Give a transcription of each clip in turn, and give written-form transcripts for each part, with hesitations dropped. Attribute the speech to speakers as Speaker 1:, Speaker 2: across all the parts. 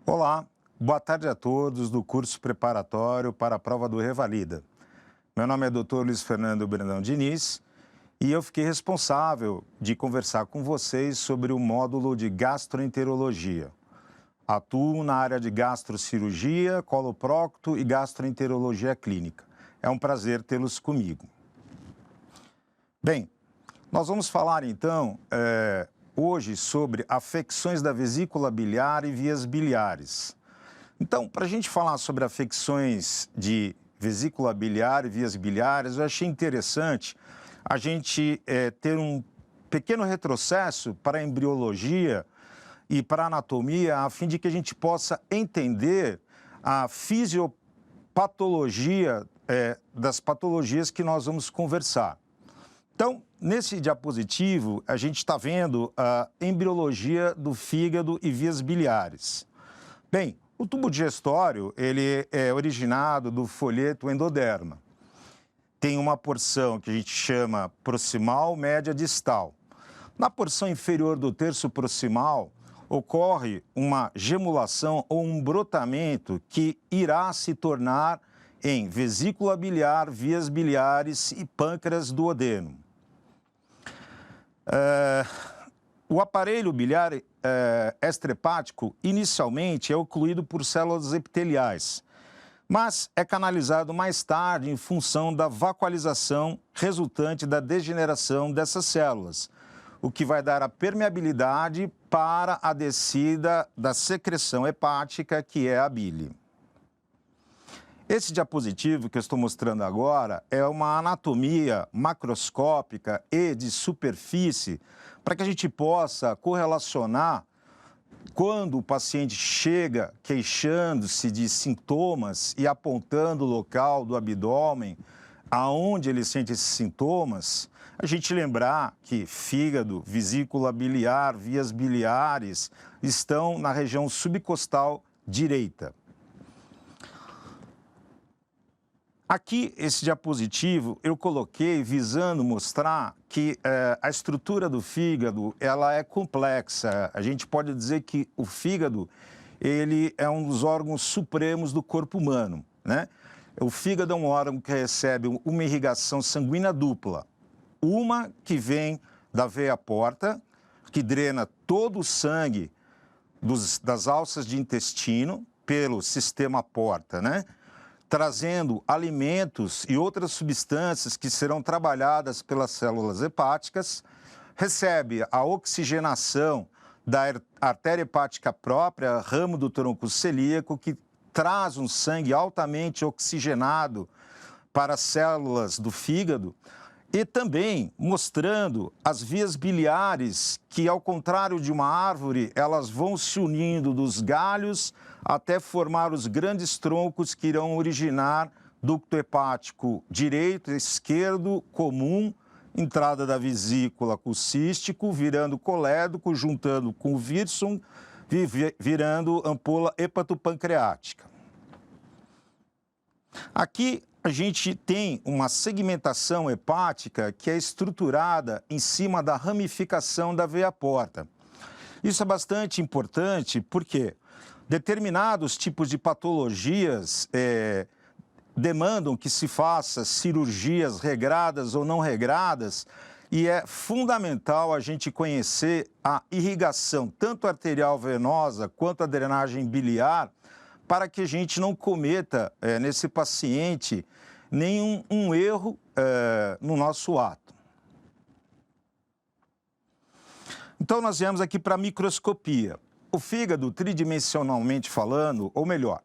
Speaker 1: Olá, boa tarde a todos do curso preparatório para a prova do Revalida. Meu nome é Dr. Luiz Fernando Brandão Diniz e eu fiquei responsável de conversar com vocês sobre o módulo de gastroenterologia. Atuo na área de gastrocirurgia, coloprocto e gastroenterologia clínica. É um prazer tê-los comigo. Bem, nós vamos falar então hoje sobre afecções da vesícula biliar e vias biliares. Então, para a gente falar sobre afecções de vesícula biliar e vias biliares, eu achei interessante a gente ter um pequeno retrocesso para a embriologia e para a anatomia, a fim de que a gente possa entender a fisiopatologia das patologias que nós vamos conversar. Então, nesse diapositivo, a gente está vendo a embriologia do fígado e vias biliares. Bem, o tubo digestório, ele é originado do folheto endoderma. Tem uma porção que a gente chama proximal, média, distal. Na porção inferior do terço proximal, ocorre uma gemulação ou um brotamento que irá se tornar em vesícula biliar, vias biliares e pâncreas duodeno. O aparelho biliar extrahepático inicialmente é ocluído por células epiteliais, mas é canalizado mais tarde em função da vacuolização resultante da degeneração dessas células, o que vai dar a permeabilidade para a descida da secreção hepática, que é a bile. Esse diapositivo que eu estou mostrando agora é uma anatomia macroscópica e de superfície para que a gente possa correlacionar quando o paciente chega queixando-se de sintomas e apontando o local do abdômen, aonde ele sente esses sintomas, a gente lembrar que fígado, vesícula biliar, vias biliares estão na região subcostal direita. Aqui, esse diapositivo, eu coloquei visando mostrar que a estrutura do fígado, ela é complexa. A gente pode dizer que o fígado, ele é um dos órgãos supremos do corpo humano, né? O fígado é um órgão que recebe uma irrigação sanguínea dupla. Uma que vem da veia porta, que drena todo o sangue das alças de intestino pelo sistema porta, né? Trazendo alimentos e outras substâncias que serão trabalhadas pelas células hepáticas, recebe a oxigenação da artéria hepática própria, ramo do tronco celíaco, que traz um sangue altamente oxigenado para as células do fígado, e também mostrando as vias biliares que, ao contrário de uma árvore, elas vão se unindo dos galhos até formar os grandes troncos que irão originar ducto hepático direito, esquerdo, comum, entrada da vesícula com o cístico, virando colédoco, juntando com o vírsum, virando ampola hepatopancreática. Aqui a gente tem uma segmentação hepática que é estruturada em cima da ramificação da veia porta. Isso é bastante importante porque determinados tipos de patologias demandam que se faça cirurgias regradas ou não regradas, e é fundamental a gente conhecer a irrigação, tanto arterial venosa quanto a drenagem biliar, para que a gente não cometa nesse paciente nenhum erro no nosso ato. Então, nós viemos aqui para a microscopia. O fígado, tridimensionalmente falando, ou melhor,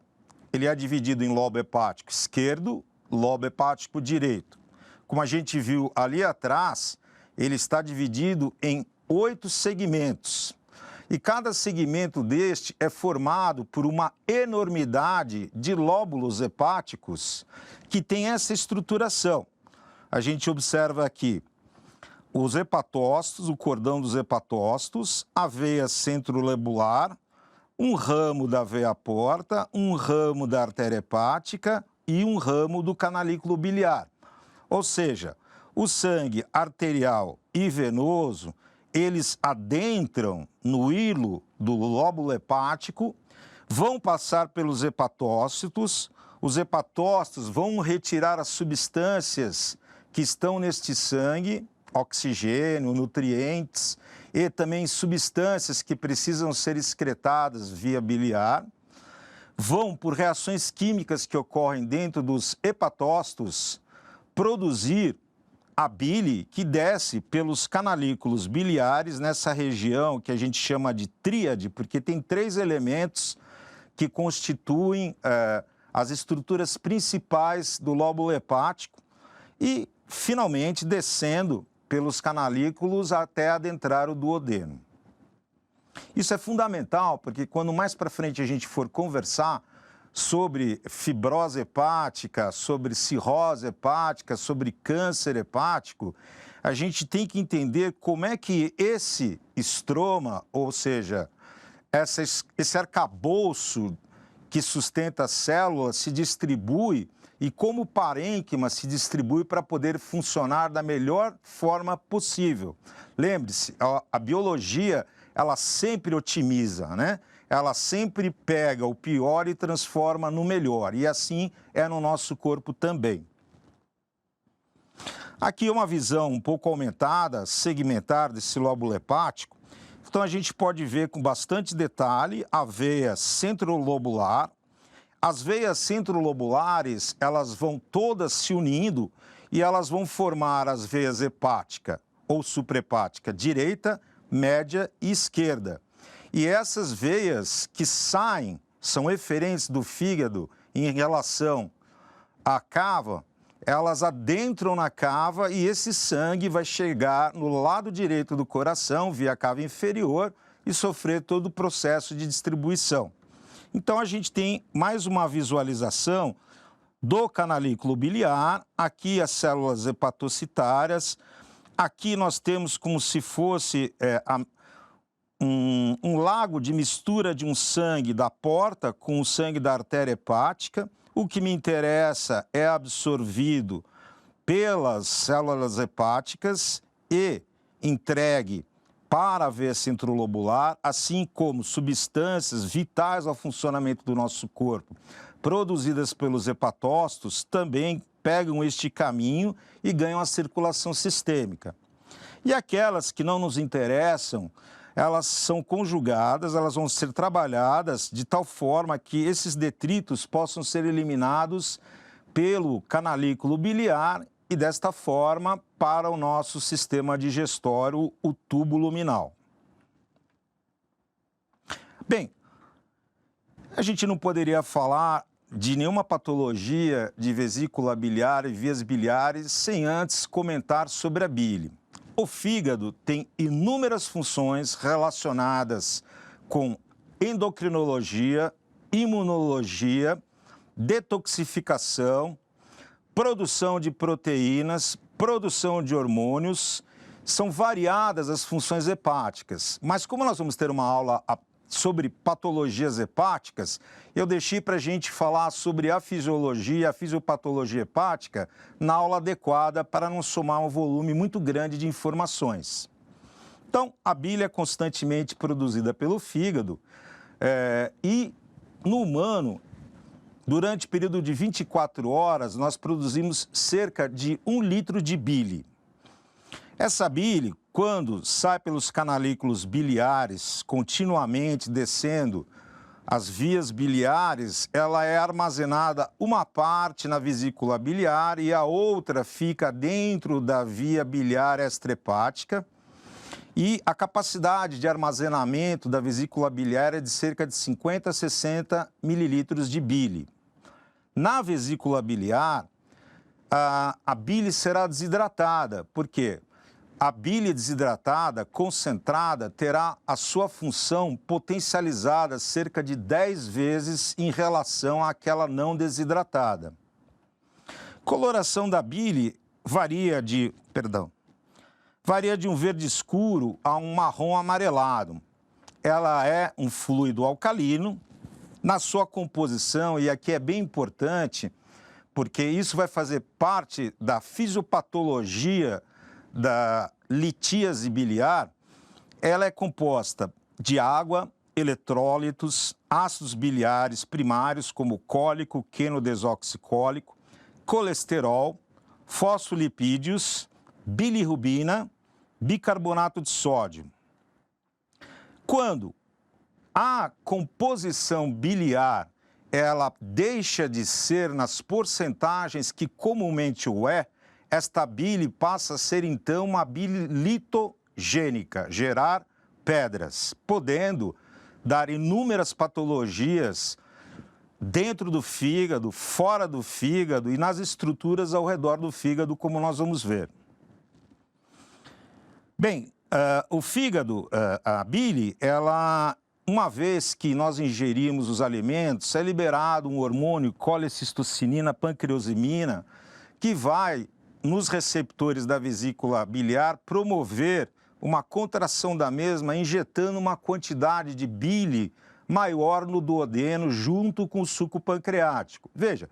Speaker 1: ele é dividido em lobo hepático esquerdo, lobo hepático direito. Como a gente viu ali atrás, ele está dividido em 8 segmentos. E cada segmento deste é formado por uma enormidade de lóbulos hepáticos que tem essa estruturação. A gente observa aqui os hepatócitos, o cordão dos hepatócitos, a veia centrolebular, um ramo da veia porta, um ramo da artéria hepática e um ramo do canalículo biliar. Ou seja, o sangue arterial e venoso, eles adentram no hilo do lóbulo hepático, vão passar pelos hepatócitos, os hepatócitos vão retirar as substâncias que estão neste sangue, oxigênio, nutrientes e também substâncias que precisam ser excretadas via biliar, vão, por reações químicas que ocorrem dentro dos hepatócitos, produzir a bile que desce pelos canalículos biliares nessa região que a gente chama de tríade, porque tem 3 elementos que constituem as estruturas principais do lóbulo hepático e, finalmente, descendo pelos canalículos até adentrar o duodeno. Isso é fundamental, porque quando mais para frente a gente for conversar sobre fibrose hepática, sobre cirrose hepática, sobre câncer hepático, a gente tem que entender como é que esse estroma, ou seja, esse arcabouço que sustenta a célula se distribui e como o parênquima se distribui para poder funcionar da melhor forma possível. Lembre-se, a biologia, ela sempre otimiza, né? Ela sempre pega o pior e transforma no melhor, e assim é no nosso corpo também. Aqui uma visão um pouco aumentada, segmentar desse lóbulo hepático. Então a gente pode ver com bastante detalhe a veia centrolobular. As veias centrolobulares, elas vão todas se unindo e elas vão formar as veias hepática ou suprahepática direita, média e esquerda. E essas veias que saem, são eferentes do fígado em relação à cava, elas adentram na cava e esse sangue vai chegar no lado direito do coração, via cava inferior, e sofrer todo o processo de distribuição. Então, a gente tem mais uma visualização do canalículo biliar, aqui as células hepatocitárias, aqui nós temos como se fosse um lago de mistura de um sangue da porta com o sangue da artéria hepática. O que me interessa é absorvido pelas células hepáticas e entregue para a veia centrolobular, assim como substâncias vitais ao funcionamento do nosso corpo, produzidas pelos hepatócitos, também pegam este caminho e ganham a circulação sistêmica. E aquelas que não nos interessam, elas são conjugadas, elas vão ser trabalhadas de tal forma que esses detritos possam ser eliminados pelo canalículo biliar e, desta forma, para o nosso sistema digestório, o tubo luminal. Bem, a gente não poderia falar de nenhuma patologia de vesícula biliar e vias biliares sem antes comentar sobre a bile. O fígado tem inúmeras funções relacionadas com endocrinologia, imunologia, detoxificação, produção de proteínas, produção de hormônios. São variadas as funções hepáticas, mas como nós vamos ter uma aula sobre patologias hepáticas, eu deixei para a gente falar sobre a fisiologia, a fisiopatologia hepática na aula adequada para não somar um volume muito grande de informações. Então, a bile é constantemente produzida pelo fígado e no humano, durante o período de 24 horas, nós produzimos cerca de 1 litro de bile. Essa bile, quando sai pelos canalículos biliares, continuamente descendo as vias biliares, ela é armazenada uma parte na vesícula biliar e a outra fica dentro da via biliar extrahepática. E a capacidade de armazenamento da vesícula biliar é de cerca de 50 a 60 mililitros de bile. Na vesícula biliar, a bile será desidratada. Por quê? A bile desidratada, concentrada, terá a sua função potencializada cerca de 10 vezes em relação àquela não desidratada. Coloração da bile varia de um verde escuro a um marrom amarelado. Ela é um fluido alcalino. Na sua composição, e aqui é bem importante, porque isso vai fazer parte da fisiopatologia da litíase biliar, ela é composta de água, eletrólitos, ácidos biliares primários como cólico, quenodesoxicólico, colesterol, fosfolipídios, bilirrubina, bicarbonato de sódio. Quando a composição biliar ela deixa de ser nas porcentagens que comumente o é, esta bile passa a ser então uma bile litogênica, gerar pedras, podendo dar inúmeras patologias dentro do fígado, fora do fígado e nas estruturas ao redor do fígado, como nós vamos ver. Bem, o fígado, a bile, ela, uma vez que nós ingerimos os alimentos, é liberado um hormônio, colecistocinina, pancreosimina, que vai, nos receptores da vesícula biliar, promover uma contração da mesma, injetando uma quantidade de bile maior no duodeno, junto com o suco pancreático. Veja,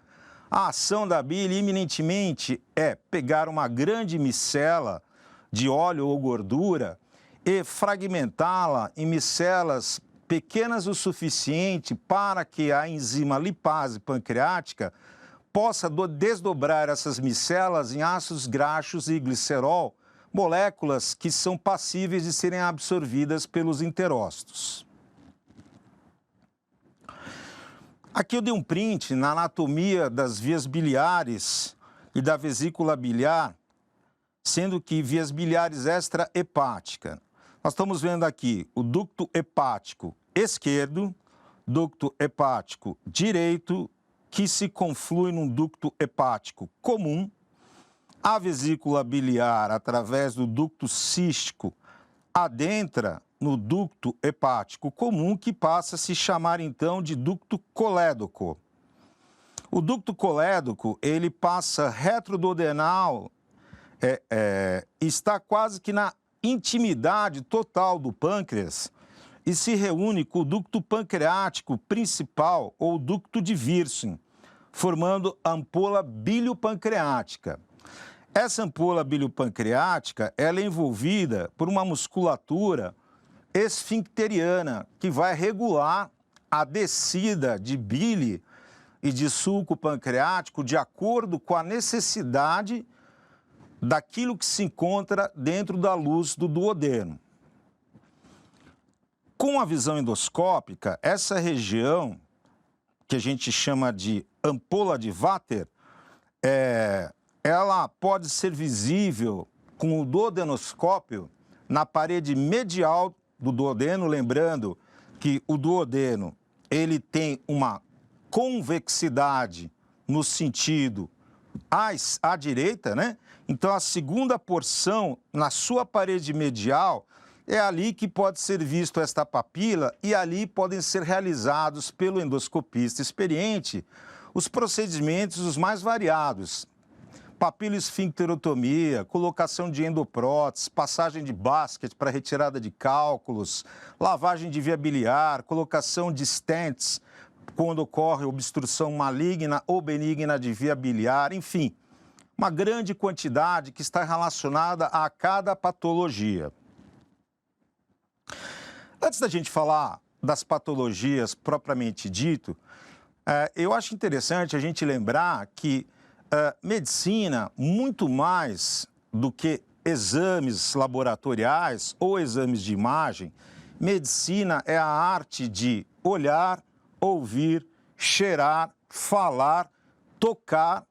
Speaker 1: a ação da bile, eminentemente, é pegar uma grande micela de óleo ou gordura e fragmentá-la em micelas pequenas o suficiente para que a enzima lipase pancreática possa desdobrar essas micelas em ácidos graxos e glicerol, moléculas que são passíveis de serem absorvidas pelos enterócitos. Aqui eu dei um print na anatomia das vias biliares e da vesícula biliar, sendo que vias biliares extrahepáticas. Nós estamos vendo aqui o ducto hepático esquerdo, ducto hepático direito, que se conflui num ducto hepático comum, a vesícula biliar, através do ducto cístico, adentra no ducto hepático comum, que passa a se chamar então de ducto colédoco. O ducto colédoco, ele passa retroduodenal, está quase que na intimidade total do pâncreas e se reúne com o ducto pancreático principal ou ducto de Wirsing, formando a ampola biliopancreática. Essa ampola biliopancreática ela é envolvida por uma musculatura esfincteriana que vai regular a descida de bile e de suco pancreático de acordo com a necessidade daquilo que se encontra dentro da luz do duodeno. Com a visão endoscópica, essa região, que a gente chama de ampola de Vater, ela pode ser visível com o duodenoscópio na parede medial do duodeno, lembrando que o duodeno ele tem uma convexidade no sentido à direita, né? Então, a segunda porção, na sua parede medial, é ali que pode ser visto esta papila e ali podem ser realizados pelo endoscopista experiente os procedimentos os mais variados. Papiloesfincterotomia, colocação de endoprótese, passagem de basket para retirada de cálculos, lavagem de via biliar, colocação de stents quando ocorre obstrução maligna ou benigna de via biliar, enfim, uma grande quantidade que está relacionada a cada patologia. Antes da gente falar das patologias propriamente dito, eu acho interessante a gente lembrar que medicina, muito mais do que exames laboratoriais ou exames de imagem, medicina é a arte de olhar, ouvir, cheirar, falar, tocar,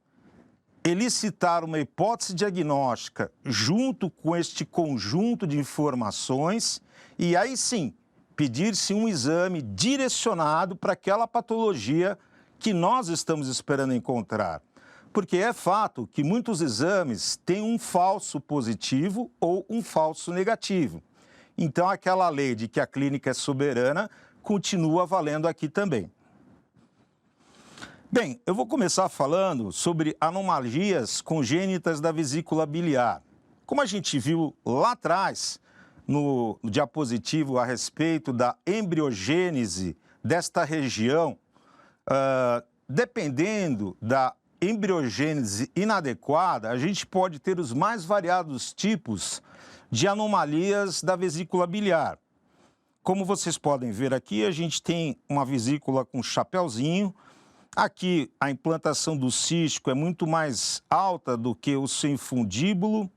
Speaker 1: elicitar uma hipótese diagnóstica junto com este conjunto de informações e aí sim pedir-se um exame direcionado para aquela patologia que nós estamos esperando encontrar. Porque é fato que muitos exames têm um falso positivo ou um falso negativo. Então, aquela lei de que a clínica é soberana continua valendo aqui também. Bem, eu vou começar falando sobre anomalias congênitas da vesícula biliar. Como a gente viu lá atrás, no diapositivo a respeito da embriogênese desta região, dependendo da embriogênese inadequada, a gente pode ter os mais variados tipos de anomalias da vesícula biliar. como vocês podem ver aqui, a gente tem uma vesícula com chapéuzinho. Aqui a implantação do cístico é muito mais alta do que o seu infundíbulo.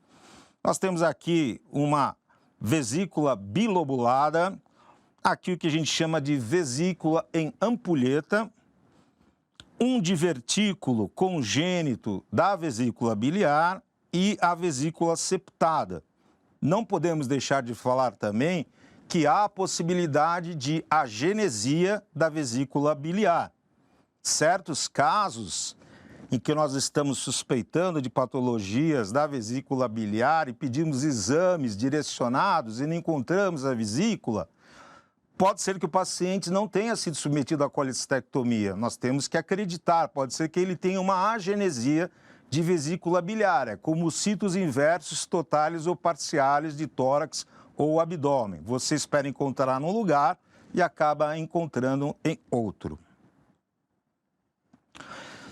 Speaker 1: Nós temos aqui uma vesícula bilobulada, aqui o que a gente chama de vesícula em ampulheta, um divertículo congênito da vesícula biliar e a vesícula septada. Não podemos deixar de falar também que há a possibilidade de agenesia da vesícula biliar. Certos casos em que nós estamos suspeitando de patologias da vesícula biliar e pedimos exames direcionados e não encontramos a vesícula, pode ser que o paciente não tenha sido submetido à colecistectomia. Nós temos que acreditar, pode ser que ele tenha uma agenesia de vesícula biliar, como citos inversos totais ou parciais de tórax ou abdômen. Você espera encontrar num lugar e acaba encontrando em outro.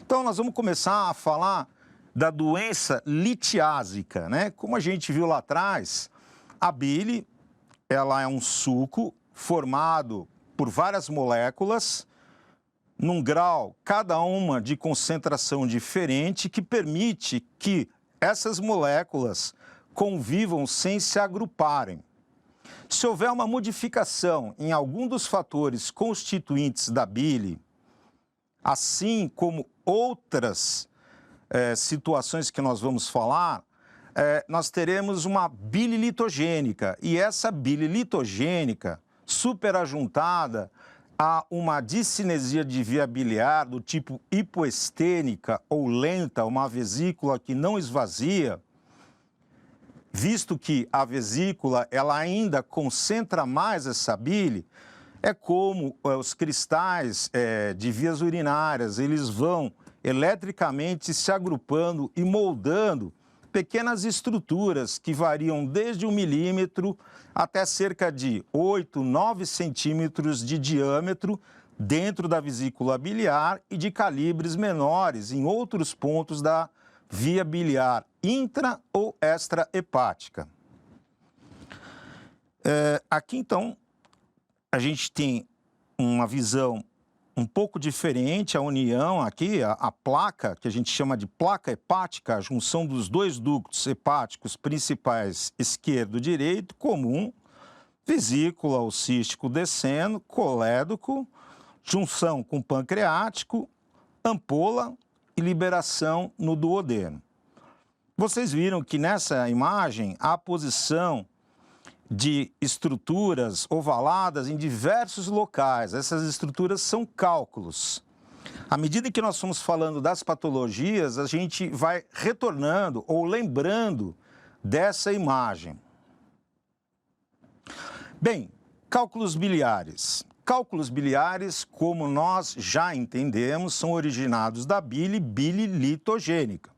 Speaker 1: Então, nós vamos começar a falar da doença litiásica, né? Como a gente viu lá atrás, a bile, ela é um suco formado por várias moléculas, num grau, cada uma de concentração diferente, que permite que essas moléculas convivam sem se agruparem. Se houver uma modificação em algum dos fatores constituintes da bile, assim como outras situações que nós vamos falar, nós teremos uma bile litogênica. E essa bile litogênica, superajuntada a uma discinesia de via biliar do tipo hipoestênica ou lenta, uma vesícula que não esvazia, visto que a vesícula ela ainda concentra mais essa bile, é como os cristais de vias urinárias, eles vão eletricamente se agrupando e moldando pequenas estruturas que variam desde 1 milímetro até cerca de 8, 9 centímetros de diâmetro dentro da vesícula biliar e de calibres menores em outros pontos da via biliar intra ou extrahepática. Aqui, então, a gente tem uma visão um pouco diferente, a união aqui, a placa, que a gente chama de placa hepática, a junção dos dois ductos hepáticos principais, esquerdo e direito, comum, vesícula ou cístico descendo, colédoco, junção com pancreático, ampola e liberação no duodeno. Vocês viram que nessa imagem a posição de estruturas ovaladas em diversos locais. Essas estruturas são cálculos. À medida que nós fomos falando das patologias, a gente vai retornando ou lembrando dessa imagem. Bem, cálculos biliares. Cálculos biliares, como nós já entendemos, são originados da bile litogênica.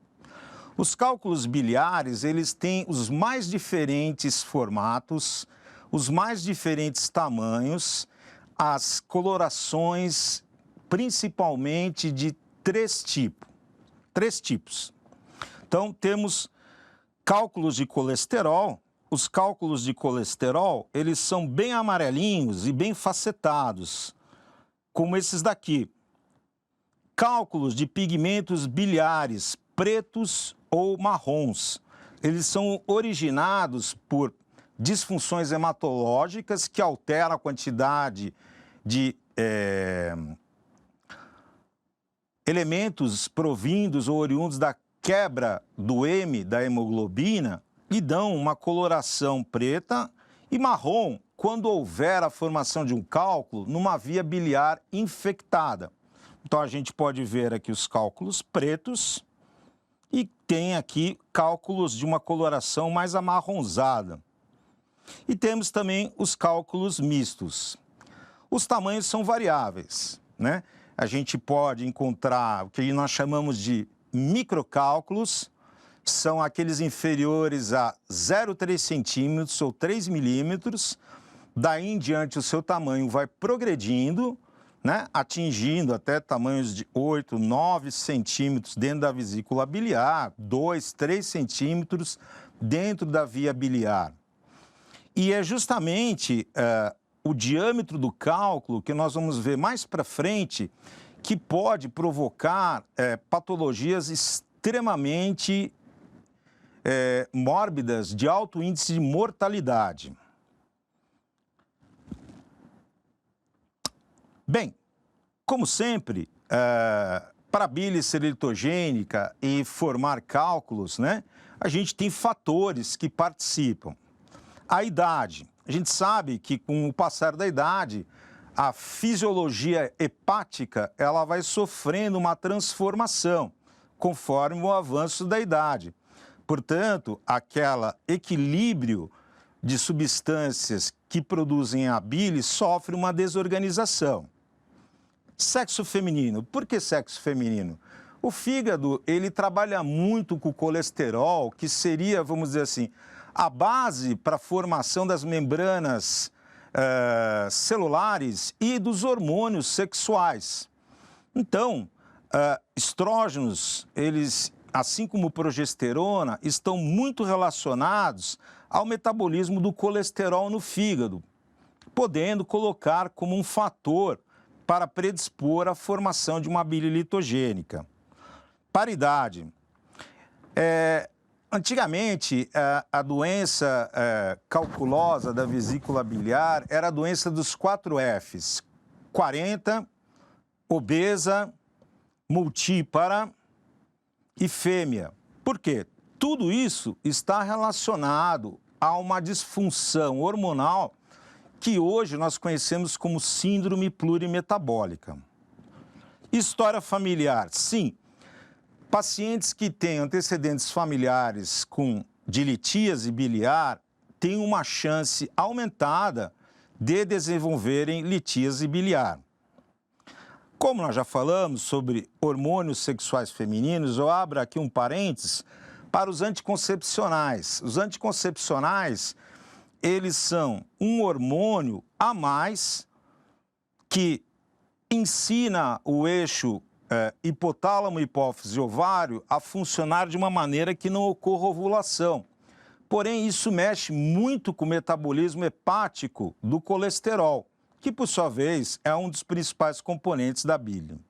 Speaker 1: Os cálculos biliares, eles têm os mais diferentes formatos, os mais diferentes tamanhos, as colorações, principalmente de três tipos. Então, temos cálculos de colesterol. Os cálculos de colesterol, eles são bem amarelinhos e bem facetados, como esses daqui. Cálculos de pigmentos biliares, pretos ou marrons. Eles são originados por disfunções hematológicas que alteram a quantidade de elementos provindos ou oriundos da quebra do M da hemoglobina e dão uma coloração preta e marrom quando houver a formação de um cálculo numa via biliar infectada. Então, a gente pode ver aqui os cálculos pretos e tem aqui cálculos de uma coloração mais amarronzada. E temos também os cálculos mistos. Os tamanhos são variáveis, né? A gente pode encontrar o que nós chamamos de microcálculos, são aqueles inferiores a 0,3 centímetros ou 3 milímetros. Daí em diante o seu tamanho vai progredindo, né, atingindo até tamanhos de 8, 9 centímetros dentro da vesícula biliar, 2, 3 centímetros dentro da via biliar. E é justamente o diâmetro do cálculo, que nós vamos ver mais para frente, que pode provocar patologias extremamente mórbidas de alto índice de mortalidade. Bem, como sempre, para a bile ser litogênica e formar cálculos, né, a gente tem fatores que participam. A idade. A gente sabe que com o passar da idade, a fisiologia hepática ela vai sofrendo uma transformação conforme o avanço da idade. Portanto, aquele equilíbrio de substâncias que produzem a bile sofre uma desorganização. Sexo feminino. Por que sexo feminino? O fígado, ele trabalha muito com o colesterol, que seria, vamos dizer assim, a base para a formação das membranas celulares e dos hormônios sexuais. Então, estrógenos, eles, assim como progesterona, estão muito relacionados ao metabolismo do colesterol no fígado, podendo colocar como um fator para predispor à formação de uma bile litogênica. Paridade. Antigamente, a doença calculosa da vesícula biliar era a doença dos 4 Fs: 40, obesa, multípara e fêmea. Por quê? Tudo isso está relacionado a uma disfunção hormonal que hoje nós conhecemos como síndrome plurimetabólica. História familiar, sim. Pacientes que têm antecedentes familiares de litíase biliar têm uma chance aumentada de desenvolverem litíase biliar. Como nós já falamos sobre hormônios sexuais femininos, eu abro aqui um parênteses para os anticoncepcionais. Os anticoncepcionais, eles são um hormônio a mais que ensina o eixo hipotálamo, hipófise e ovário a funcionar de uma maneira que não ocorra ovulação. Porém, isso mexe muito com o metabolismo hepático do colesterol, que, por sua vez, é um dos principais componentes da bile.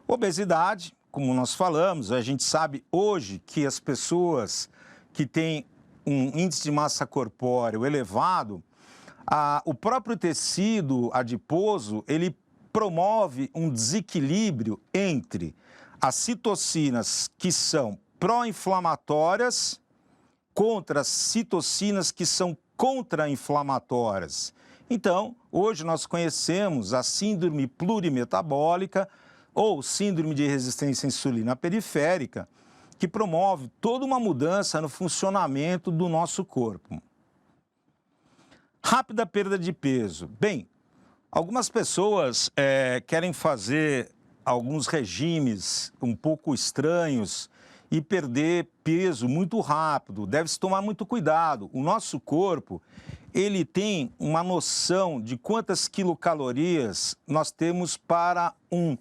Speaker 1: Obesidade, como nós falamos, a gente sabe hoje que as pessoas que têm um índice de massa corpóreo elevado, o próprio tecido adiposo, ele promove um desequilíbrio entre as citocinas que são pró-inflamatórias contra as citocinas que são contra-inflamatórias. Então, hoje nós conhecemos a síndrome plurimetabólica ou síndrome de resistência à insulina periférica, que promove toda uma mudança no funcionamento do nosso corpo. Rápida perda de peso. Bem, algumas pessoas querem fazer alguns regimes um pouco estranhos e perder peso muito rápido. Deve-se tomar muito cuidado. O nosso corpo, ele tem uma noção de quantas quilocalorias nós temos para um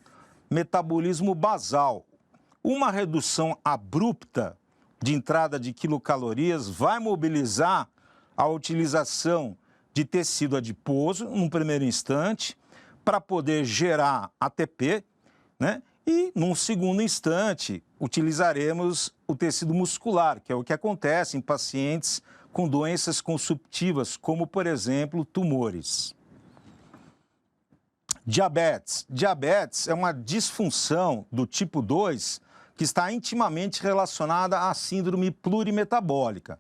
Speaker 1: metabolismo basal. Uma redução abrupta de entrada de quilocalorias vai mobilizar a utilização de tecido adiposo, num primeiro instante, para poder gerar ATP, né? E, num segundo instante, utilizaremos o tecido muscular, que é o que acontece em pacientes com doenças consumptivas, como, por exemplo, tumores. Diabetes. Diabetes é uma disfunção do tipo 2 que está intimamente relacionada à síndrome plurimetabólica,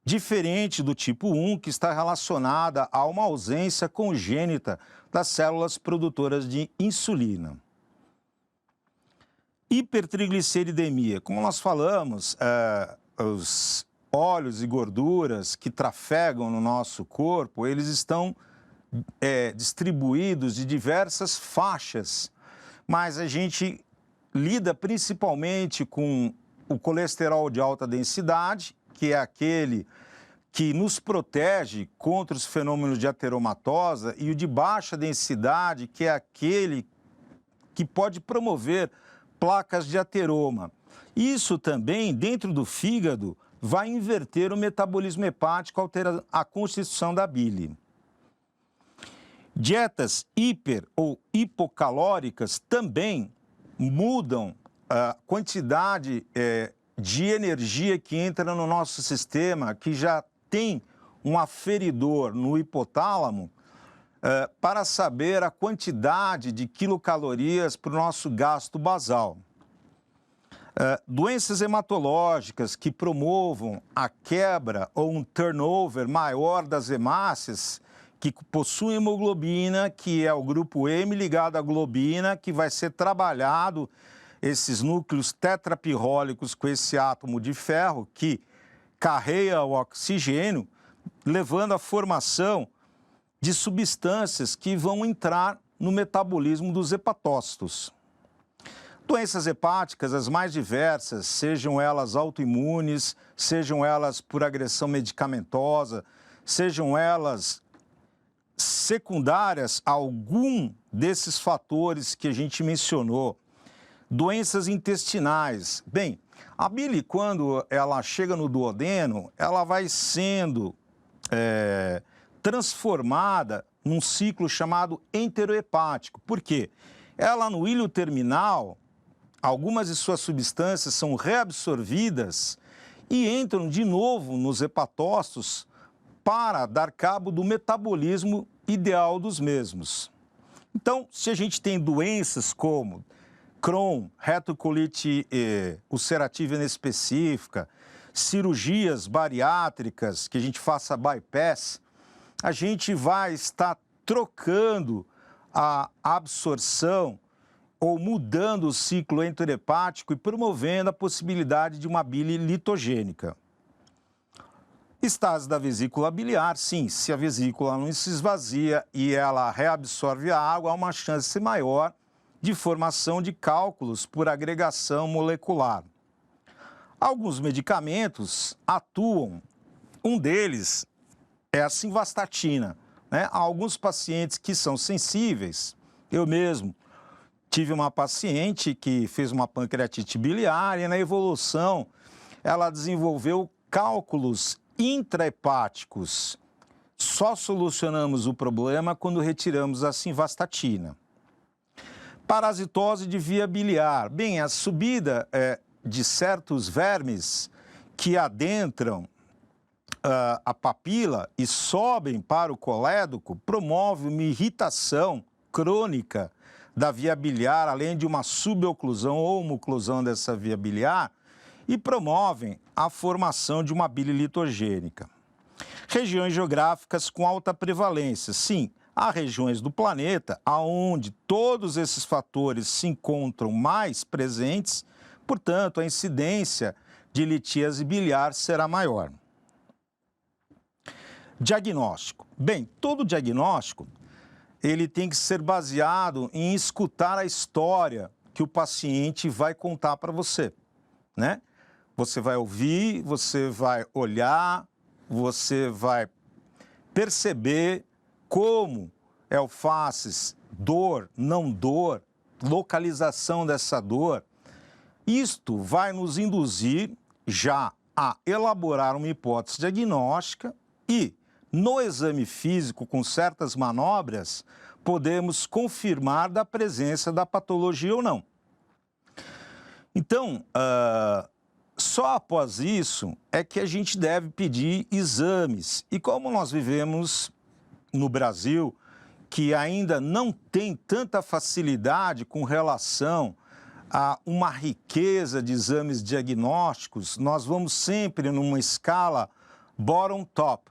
Speaker 1: diferente do tipo 1, que está relacionada a uma ausência congênita das células produtoras de insulina. Hipertrigliceridemia. Como nós falamos, os óleos e gorduras que trafegam no nosso corpo, eles estão distribuídos de diversas faixas, mas a gente lida principalmente com o colesterol de alta densidade, que é aquele que nos protege contra os fenômenos de ateromatosa, e o de baixa densidade, que é aquele que pode promover placas de ateroma. Isso também, dentro do fígado, vai inverter o metabolismo hepático, alterando a constituição da bile. Dietas hiper ou hipocalóricas também mudam a quantidade de energia que entra no nosso sistema, que já tem um aferidor no hipotálamo, para saber a quantidade de quilocalorias para o nosso gasto basal. Doenças hematológicas que promovam a quebra ou um turnover maior das hemácias, que possuem hemoglobina, que é o grupo M ligado à globina, que vai ser trabalhado esses núcleos tetrapirrólicos com esse átomo de ferro que carrega o oxigênio, levando à formação de substâncias que vão entrar no metabolismo dos hepatócitos. Doenças hepáticas, as mais diversas, sejam elas autoimunes, sejam elas por agressão medicamentosa, sejam elas secundárias a algum desses fatores que a gente mencionou. Doenças intestinais. Bem, a bile, quando ela chega no duodeno, ela vai sendo transformada num ciclo chamado enterohepático. Por quê? Ela, no íleo terminal, algumas de suas substâncias são reabsorvidas e entram de novo nos hepatócitos para dar cabo do metabolismo ideal dos mesmos. Então, se a gente tem doenças como Crohn, retocolite ulcerativa inespecífica, cirurgias bariátricas, que a gente faça bypass, a gente vai estar trocando a absorção ou mudando o ciclo enterohepático e promovendo a possibilidade de uma bile litogênica. Estase da vesícula biliar, sim, se a vesícula não se esvazia e ela reabsorve a água, há uma chance maior de formação de cálculos por agregação molecular. Alguns medicamentos atuam, um deles é a simvastatina, né? Há alguns pacientes que são sensíveis, eu mesmo tive uma paciente que fez uma pancreatite biliar e na evolução ela desenvolveu cálculos intrahepáticos. Só solucionamos o problema quando retiramos a simvastatina. Parasitose de via biliar. Bem, a subida de certos vermes que adentram a papila e sobem para o colédoco promove uma irritação crônica da via biliar, além de uma suboclusão ou uma oclusão dessa via biliar, e promovem a formação de uma bile litogênica. Regiões geográficas com alta prevalência. Sim, há regiões do planeta onde todos esses fatores se encontram mais presentes, portanto, a incidência de litíase biliar será maior. Diagnóstico. Bem, todo diagnóstico ele tem que ser baseado em escutar a história que o paciente vai contar para você, né? Você vai ouvir, você vai olhar, você vai perceber como é o faces, dor, não dor, localização dessa dor. Isto vai nos induzir já a elaborar uma hipótese diagnóstica e, no exame físico, com certas manobras, podemos confirmar da presença da patologia ou não. Então, só após isso é que a gente deve pedir exames. E como nós vivemos no Brasil, que ainda não tem tanta facilidade com relação a uma riqueza de exames diagnósticos, nós vamos sempre numa escala bottom-top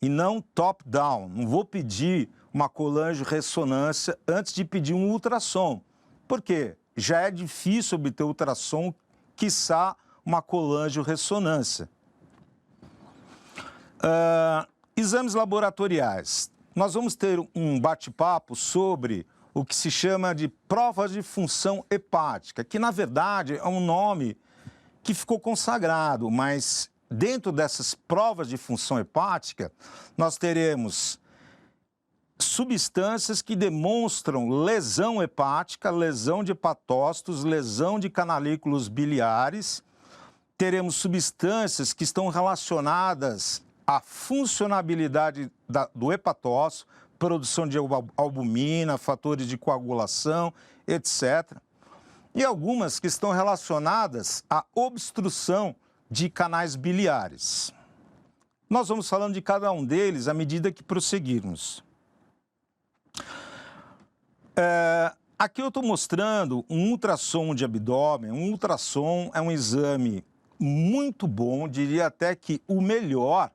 Speaker 1: e não top-down. Não vou pedir uma colangio-ressonância antes de pedir um ultrassom. Por quê? Já é difícil obter ultrassom, quiçá uma colangio-ressonância. Exames laboratoriais. Nós vamos ter um bate-papo sobre o que se chama de provas de função hepática, que na verdade é um nome que ficou consagrado, mas dentro dessas provas de função hepática, nós teremos substâncias que demonstram lesão hepática, lesão de hepatócitos, lesão de canalículos biliares. Teremos substâncias que estão relacionadas à funcionabilidade do hepatócito, produção de albumina, fatores de coagulação, etc. E algumas que estão relacionadas à obstrução de canais biliares. Nós vamos falando de cada um deles à medida que prosseguirmos. Aqui eu estou mostrando um ultrassom de abdômen. Um ultrassom é um exame muito bom, diria até que o melhor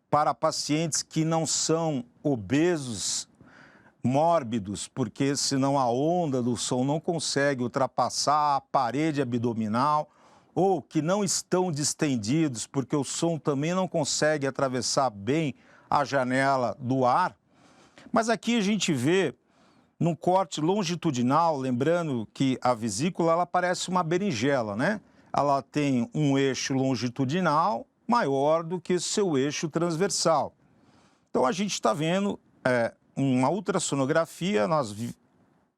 Speaker 1: para pacientes que não são obesos, mórbidos, porque senão a onda do som não consegue ultrapassar a parede abdominal, ou que não estão distendidos, porque o som também não consegue atravessar bem a janela do ar. Mas aqui a gente vê, num corte longitudinal, lembrando que a vesícula ela parece uma berinjela, né? Ela tem um eixo longitudinal maior do que seu eixo transversal. Então a gente está vendo uma ultrassonografia, nós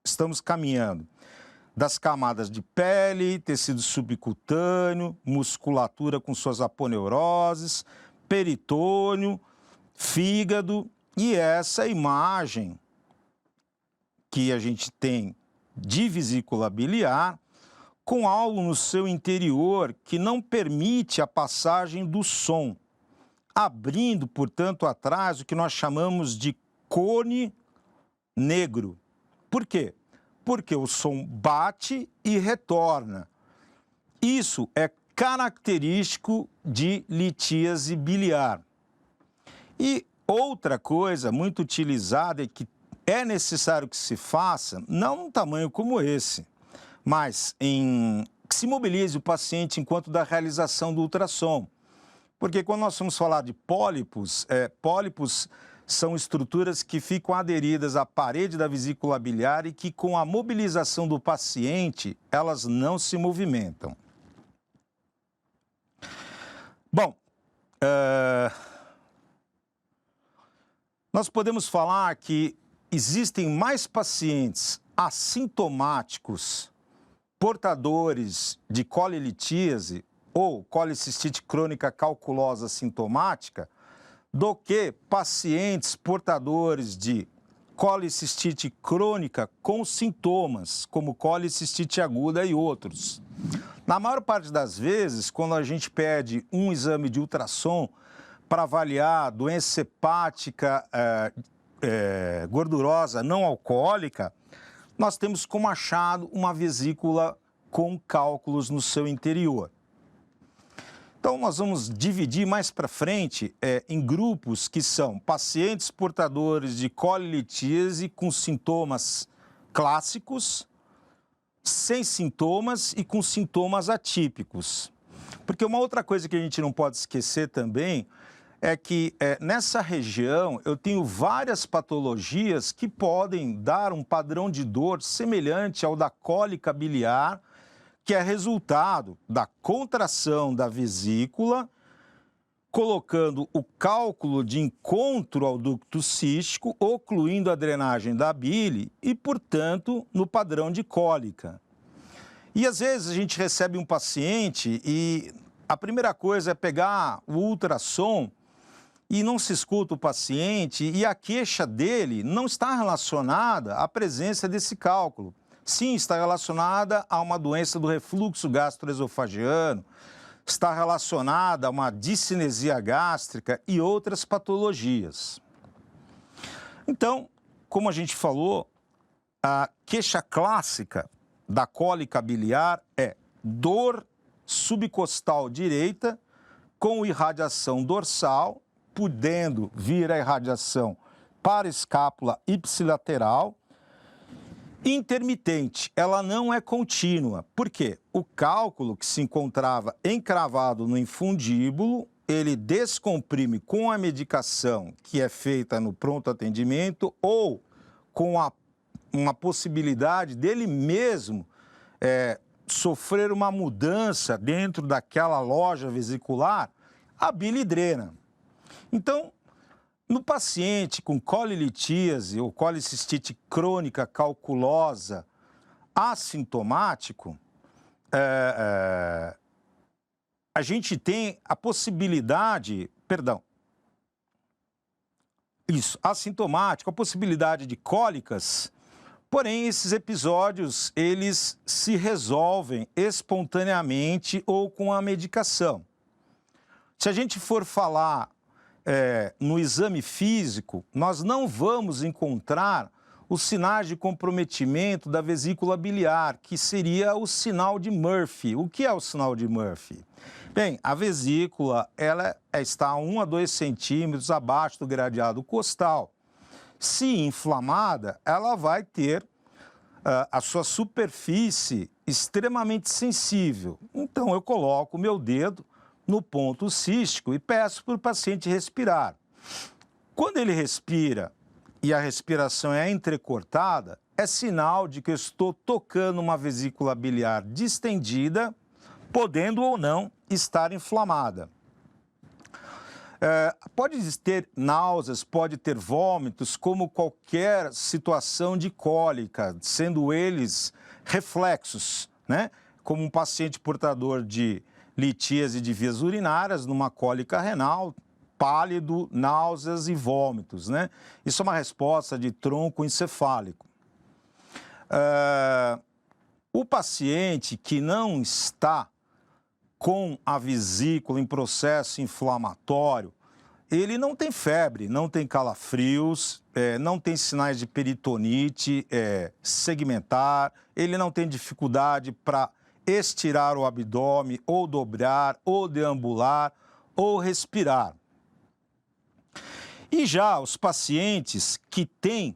Speaker 1: estamos caminhando das camadas de pele, tecido subcutâneo, musculatura com suas aponeuroses, peritônio, fígado, e essa imagem que a gente tem de vesícula biliar com algo no seu interior que não permite a passagem do som, abrindo, portanto, atrás o que nós chamamos de cone negro. Por quê? Porque o som bate e retorna. Isso é característico de litíase biliar. E outra coisa muito utilizada e que é necessário que se faça, não num tamanho como esse, mas que se mobilize o paciente enquanto da realização do ultrassom. Porque quando nós vamos falar de pólipos, pólipos são estruturas que ficam aderidas à parede da vesícula biliar e que, com a mobilização do paciente, elas não se movimentam. Bom, nós podemos falar que existem mais pacientes assintomáticos, portadores de colilitíase ou colicistite crônica calculosa sintomática, do que pacientes portadores de colicistite crônica com sintomas, como colicistite aguda e outros. Na maior parte das vezes, quando a gente pede um exame de ultrassom para avaliar doença hepática gordurosa não alcoólica, nós temos como achado uma vesícula com cálculos no seu interior. Então, nós vamos dividir mais para frente em grupos que são pacientes portadores de colilitíase com sintomas clássicos, sem sintomas e com sintomas atípicos. Porque uma outra coisa que a gente não pode esquecer também é que nessa região eu tenho várias patologias que podem dar um padrão de dor semelhante ao da cólica biliar, que é resultado da contração da vesícula, colocando o cálculo de encontro ao ducto cístico, ocluindo a drenagem da bile e, portanto, no padrão de cólica. E às vezes a gente recebe um paciente e a primeira coisa é pegar o ultrassom e não se escuta o paciente e a queixa dele não está relacionada à presença desse cálculo. Sim, está relacionada a uma doença do refluxo gastroesofagiano, está relacionada a uma discinesia gástrica e outras patologias. Então, como a gente falou, a queixa clássica da cólica biliar é dor subcostal direita com irradiação dorsal, podendo vir a irradiação para a escápula ipsilateral, intermitente, ela não é contínua. Por quê? O cálculo que se encontrava encravado no infundíbulo, ele descomprime com a medicação que é feita no pronto atendimento ou com uma possibilidade dele mesmo sofrer uma mudança dentro daquela loja vesicular, a bile drena. Então, no paciente com colilitíase ou colicistite crônica calculosa assintomático, a gente tem a possibilidade, Isso, assintomático, a possibilidade de cólicas, porém esses episódios, eles se resolvem espontaneamente ou com a medicação. Se a gente for falar no exame físico, nós não vamos encontrar os sinais de comprometimento da vesícula biliar, que seria o sinal de Murphy. O que é o sinal de Murphy? Bem, a vesícula ela está a 1 a 2 centímetros abaixo do gradeado costal. Se inflamada, ela vai ter a sua superfície extremamente sensível. Então, eu coloco o meu dedo no ponto cístico e peço para o paciente respirar. Quando ele respira e a respiração é entrecortada, é sinal de que eu estou tocando uma vesícula biliar distendida, podendo ou não estar inflamada. Pode ter náuseas, pode ter vômitos, como qualquer situação de cólica, sendo eles reflexos, né? Como um paciente portador de litíase de vias urinárias, numa cólica renal, pálido, náuseas e vômitos, né? Isso é uma resposta de tronco encefálico. O paciente que não está com a vesícula em processo inflamatório, ele não tem febre, não tem calafrios, não tem sinais de peritonite segmentar, ele não tem dificuldade para estirar o abdômen, ou dobrar, ou deambular, ou respirar. E já os pacientes que têm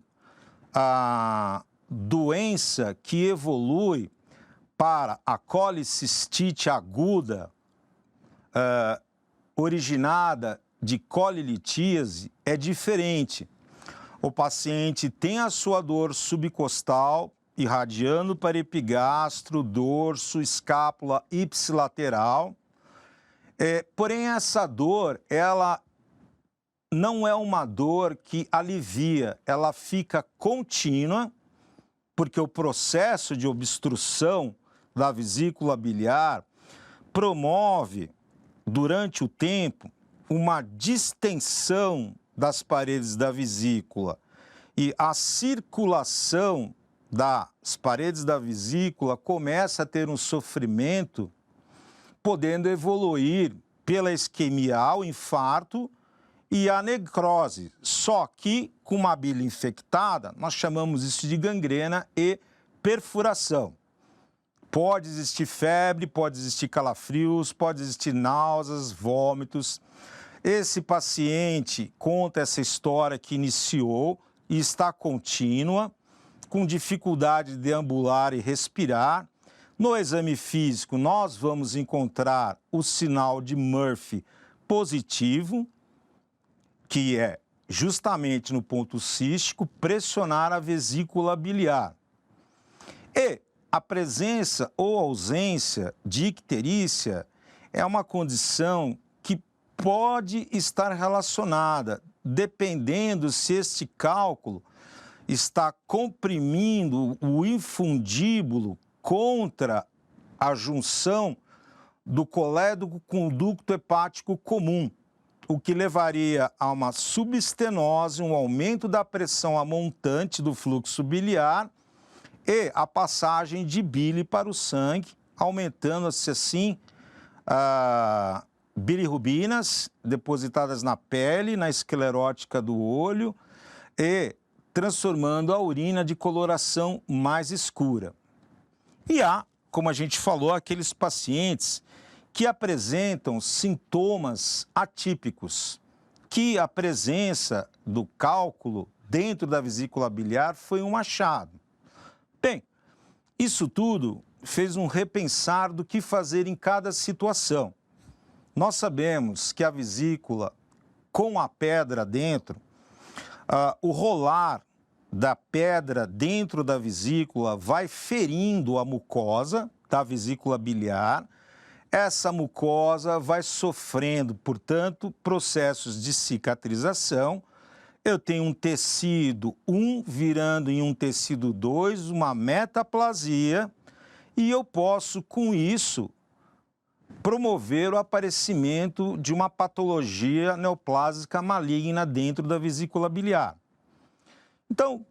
Speaker 1: a doença que evolui para a colicistite aguda, originada de colilitíase, é diferente. O paciente tem a sua dor subcostal, irradiando para epigastro, dorso, escápula ipsilateral. Porém, essa dor, ela não é uma dor que alivia, ela fica contínua, porque o processo de obstrução da vesícula biliar promove, durante o tempo, uma distensão das paredes da vesícula e a circulação das paredes da vesícula começa a ter um sofrimento, podendo evoluir pela isquemia ao infarto e a necrose. Só que, com uma bile infectada, nós chamamos isso de gangrena e perfuração. Pode existir febre, pode existir calafrios, pode existir náuseas, vômitos. Esse paciente conta essa história que iniciou e está contínua, com dificuldade de deambular e respirar. No exame físico, nós vamos encontrar o sinal de Murphy positivo, que é justamente no ponto cístico pressionar a vesícula biliar. E a presença ou ausência de icterícia é uma condição que pode estar relacionada, dependendo se este cálculo está comprimindo o infundíbulo contra a junção do colédoco com o ducto hepático comum, o que levaria a uma subestenose, um aumento da pressão amontante do fluxo biliar e a passagem de bile para o sangue, aumentando-se assim bilirrubinas depositadas na pele, na esclerótica do olho e transformando a urina de coloração mais escura. E há, como a gente falou, aqueles pacientes que apresentam sintomas atípicos, que a presença do cálculo dentro da vesícula biliar foi um achado. Bem, isso tudo fez um repensar do que fazer em cada situação. Nós sabemos que a vesícula, com a pedra dentro, o rolar da pedra dentro da vesícula vai ferindo a mucosa da vesícula biliar. Essa mucosa vai sofrendo, portanto, processos de cicatrização. Eu tenho um tecido 1 virando em um tecido 2, uma metaplasia, e eu posso, com isso, promover o aparecimento de uma patologia neoplásica maligna dentro da vesícula biliar. Então,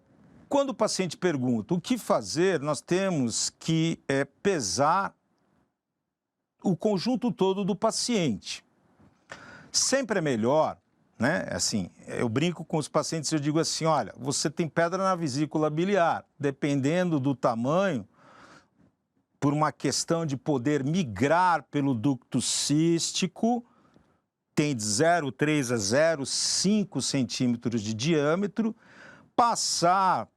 Speaker 1: quando o paciente pergunta o que fazer, nós temos que pesar o conjunto todo do paciente. Sempre é melhor, né? Assim, eu brinco com os pacientes e eu digo assim, olha, você tem pedra na vesícula biliar, dependendo do tamanho, por uma questão de poder migrar pelo ducto cístico, tem de 0,3 a 0,5 centímetros de diâmetro, passar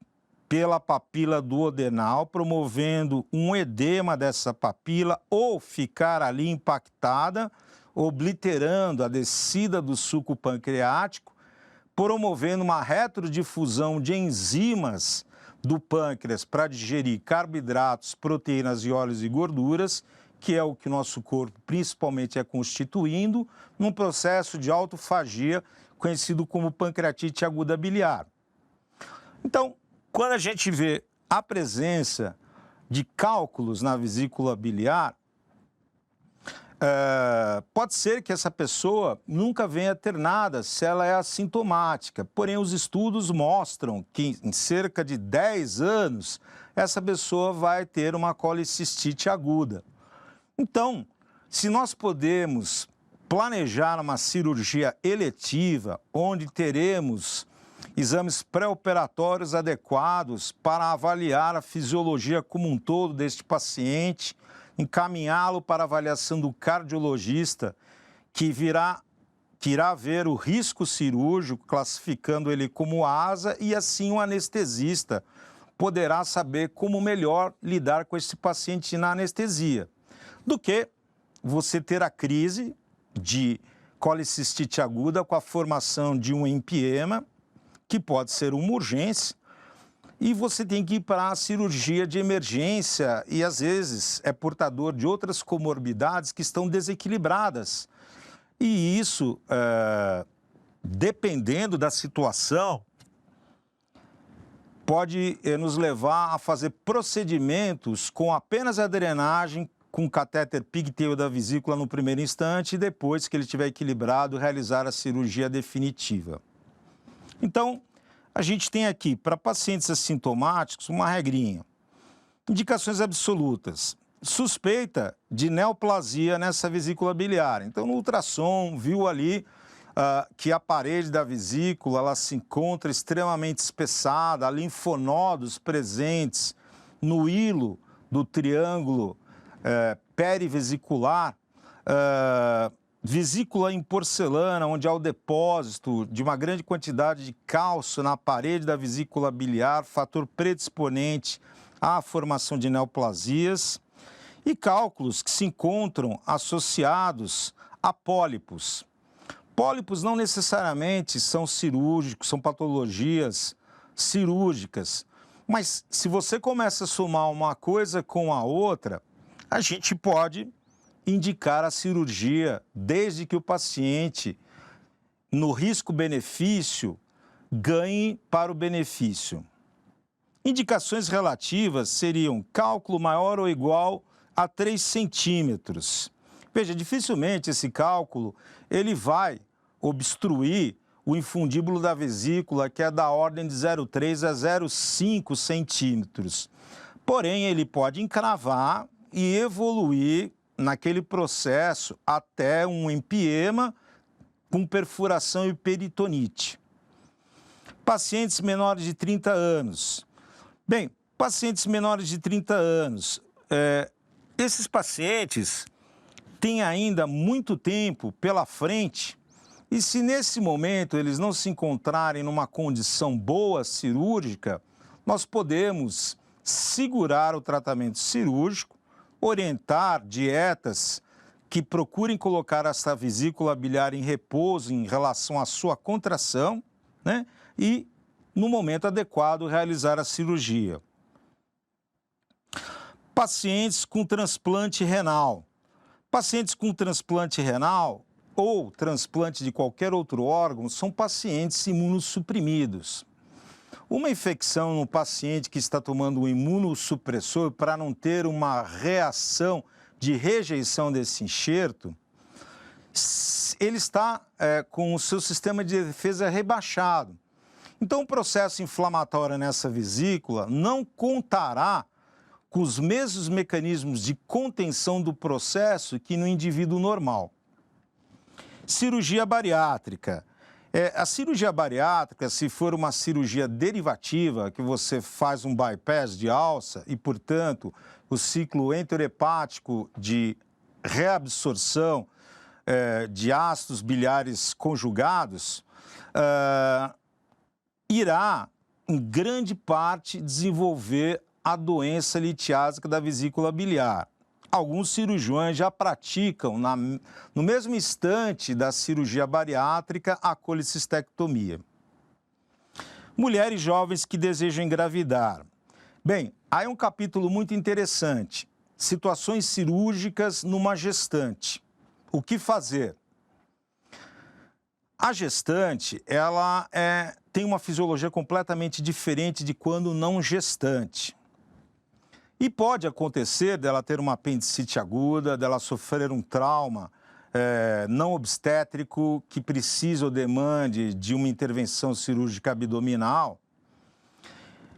Speaker 1: pela papila duodenal, promovendo um edema dessa papila ou ficar ali impactada, obliterando a descida do suco pancreático, promovendo uma retrodifusão de enzimas do pâncreas para digerir carboidratos, proteínas e óleos e gorduras, que é o que o nosso corpo principalmente é constituindo, num processo de autofagia conhecido como pancreatite aguda biliar. Então, quando a gente vê a presença de cálculos na vesícula biliar, pode ser que essa pessoa nunca venha ter nada se ela é assintomática. Porém, os estudos mostram que em cerca de 10 anos, essa pessoa vai ter uma colicistite aguda. Então, se nós podemos planejar uma cirurgia eletiva, onde teremos exames pré-operatórios adequados para avaliar a fisiologia como um todo deste paciente, encaminhá-lo para avaliação do cardiologista, que irá ver o risco cirúrgico, classificando ele como ASA, e assim o anestesista poderá saber como melhor lidar com esse paciente na anestesia, do que você ter a crise de colicistite aguda com a formação de um empiema, que pode ser uma urgência, e você tem que ir para a cirurgia de emergência e, às vezes, é portador de outras comorbidades que estão desequilibradas. E isso, dependendo da situação, pode nos levar a fazer procedimentos com apenas a drenagem, com catéter pigtail da vesícula no primeiro instante e depois que ele estiver equilibrado, realizar a cirurgia definitiva. Então, a gente tem aqui, para pacientes assintomáticos, uma regrinha. Indicações absolutas. Suspeita de neoplasia nessa vesícula biliar. Então, no ultrassom, viu ali que a parede da vesícula ela se encontra extremamente espessada, há linfonodos presentes no hilo do triângulo perivesicular, vesícula em porcelana, onde há o depósito de uma grande quantidade de cálcio na parede da vesícula biliar, fator predisponente à formação de neoplasias, e cálculos que se encontram associados a pólipos. Pólipos não necessariamente são cirúrgicos, são patologias cirúrgicas, mas se você começa a somar uma coisa com a outra, a gente pode indicar a cirurgia, desde que o paciente, no risco-benefício, ganhe para o benefício. Indicações relativas seriam cálculo maior ou igual a 3 centímetros. Veja, dificilmente esse cálculo ele vai obstruir o infundíbulo da vesícula, que é da ordem de 0,3 a 0,5 centímetros. Porém, ele pode encravar e evoluir naquele processo até um empiema com perfuração e peritonite. Pacientes menores de 30 anos. Bem, pacientes menores de 30 anos, esses pacientes têm ainda muito tempo pela frente e se nesse momento eles não se encontrarem numa condição boa cirúrgica, nós podemos segurar o tratamento cirúrgico, orientar dietas que procurem colocar essa vesícula biliar em repouso em relação à sua contração, né? E, no momento adequado, realizar a cirurgia. Pacientes com transplante renal. Pacientes com transplante renal ou transplante de qualquer outro órgão são pacientes imunossuprimidos. Uma infecção no paciente que está tomando um imunossupressor para não ter uma reação de rejeição desse enxerto, ele está com o seu sistema de defesa rebaixado. Então, o processo inflamatório nessa vesícula não contará com os mesmos mecanismos de contenção do processo que no indivíduo normal. Cirurgia bariátrica. A cirurgia bariátrica, se for uma cirurgia derivativa, que você faz um bypass de alça e, portanto, o ciclo enterohepático de reabsorção de ácidos biliares conjugados, irá, em grande parte, desenvolver a doença litiásica da vesícula biliar. Alguns cirurgiões já praticam, no mesmo instante da cirurgia bariátrica, a colecistectomia. Mulheres jovens que desejam engravidar. Bem, aí é um capítulo muito interessante. Situações cirúrgicas numa gestante. O que fazer? A gestante, ela tem uma fisiologia completamente diferente de quando não gestante. E pode acontecer dela ter uma apendicite aguda, dela sofrer um trauma não obstétrico que precisa ou demande de uma intervenção cirúrgica abdominal.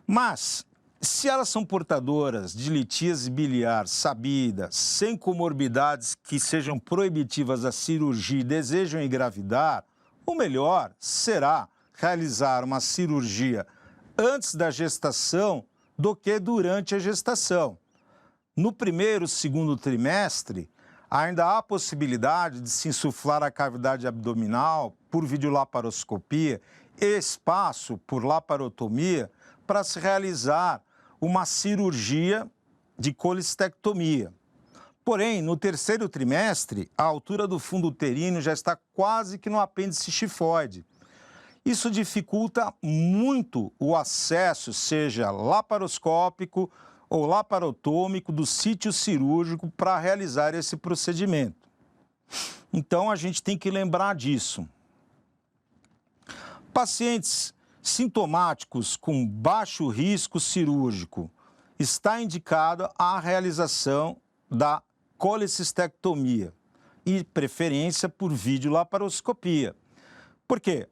Speaker 1: Mas, se elas são portadoras de litíase biliar sabida, sem comorbidades que sejam proibitivas da cirurgia e desejam engravidar, o melhor será realizar uma cirurgia antes da gestação do que durante a gestação. No primeiro, segundo trimestre, ainda há a possibilidade de se insuflar a cavidade abdominal por videolaparoscopia e espaço por laparotomia para se realizar uma cirurgia de colecistectomia. Porém, no terceiro trimestre, a altura do fundo uterino já está quase que no apêndice tifoide. Isso dificulta muito o acesso, seja laparoscópico ou laparotômico, do sítio cirúrgico para realizar esse procedimento. Então, a gente tem que lembrar disso. Pacientes sintomáticos com baixo risco cirúrgico, está indicada a realização da colecistectomia e preferência por videolaparoscopia. Por quê?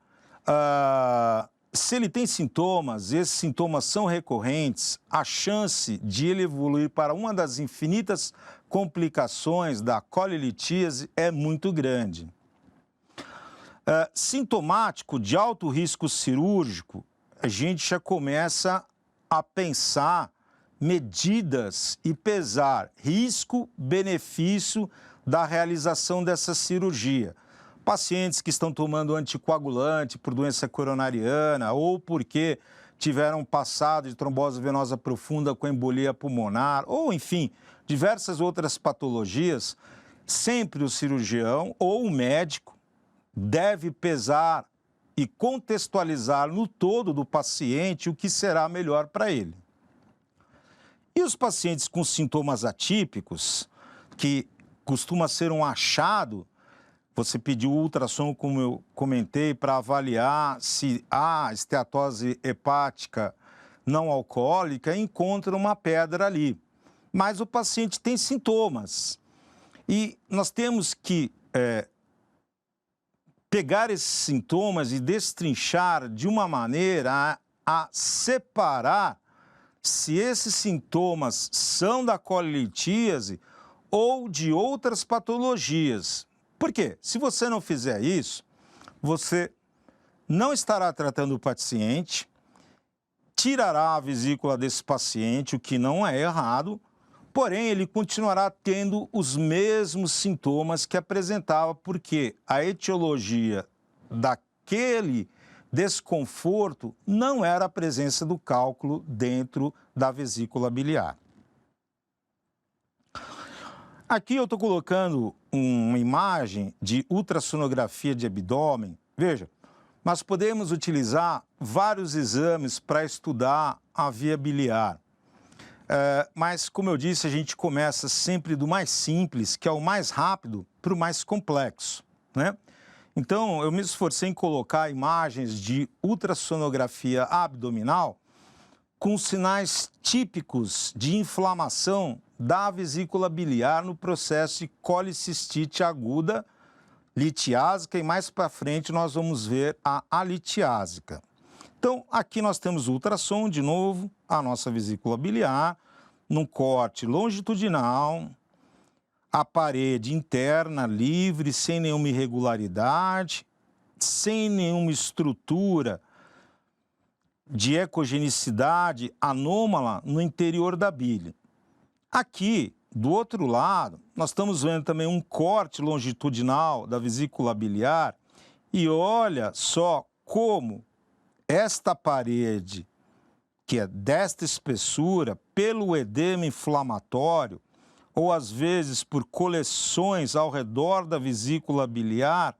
Speaker 1: Se ele tem sintomas, esses sintomas são recorrentes, a chance de ele evoluir para uma das infinitas complicações da colelitíase é muito grande. Sintomático de alto risco cirúrgico, a gente já começa a pensar medidas e pesar risco-benefício da realização dessa cirurgia. Pacientes que estão tomando anticoagulante por doença coronariana ou porque tiveram passado de trombose venosa profunda com embolia pulmonar, ou enfim, diversas outras patologias, sempre o cirurgião ou o médico deve pesar e contextualizar no todo do paciente o que será melhor para ele. E os pacientes com sintomas atípicos, que costuma ser um achado, você pediu ultrassom, como eu comentei, para avaliar se há esteatose hepática não alcoólica, encontra uma pedra ali. Mas o paciente tem sintomas. E nós temos que pegar esses sintomas e destrinchar de uma maneira a separar se esses sintomas são da colelitíase ou de outras patologias. Por quê? Se você não fizer isso, você não estará tratando o paciente, tirará a vesícula desse paciente, o que não é errado, porém ele continuará tendo os mesmos sintomas que apresentava, porque a etiologia daquele desconforto não era a presença do cálculo dentro da vesícula biliar. Aqui eu estou colocando uma imagem de ultrassonografia de abdômen. Veja, nós podemos utilizar vários exames para estudar a via biliar. Mas, como eu disse, a gente começa sempre do mais simples, que é o mais rápido, para o mais complexo, né? Então, eu me esforcei em colocar imagens de ultrassonografia abdominal com sinais típicos de inflamação da vesícula biliar no processo de colicistite aguda litiásica, e mais para frente nós vamos ver a alitiásica. Então, aqui nós temos o ultrassom, de novo, a nossa vesícula biliar, num corte longitudinal, a parede interna livre, sem nenhuma irregularidade, sem nenhuma estrutura de ecogenicidade anômala no interior da bile. Aqui, do outro lado, nós estamos vendo também um corte longitudinal da vesícula biliar, e olha só como esta parede, que é desta espessura, pelo edema inflamatório, ou às vezes por coleções ao redor da vesícula biliar,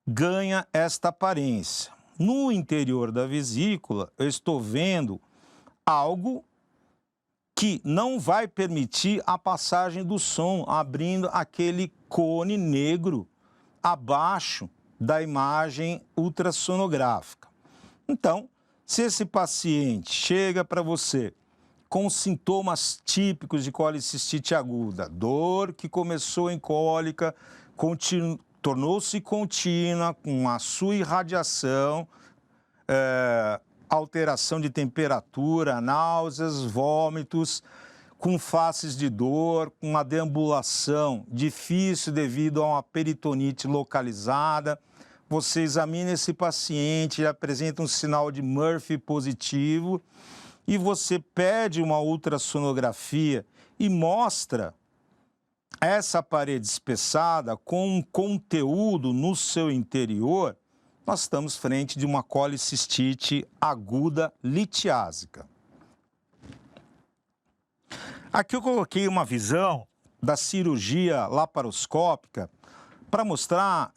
Speaker 1: ganha esta aparência. No interior da vesícula, eu estou vendo algo que não vai permitir a passagem do som, abrindo aquele cone negro abaixo da imagem ultrassonográfica. Então, se esse paciente chega para você com sintomas típicos de colicistite aguda, dor que começou em cólica, tornou-se contínua, com a sua irradiação, alteração de temperatura, náuseas, vômitos, com faces de dor, com uma deambulação difícil devido a uma peritonite localizada, você examina esse paciente, ele apresenta um sinal de Murphy positivo, e você pede uma ultrassonografia e mostra essa parede espessada com um conteúdo no seu interior, nós estamos frente de uma colicistite aguda litiásica. Aqui eu coloquei uma visão da cirurgia laparoscópica para mostrar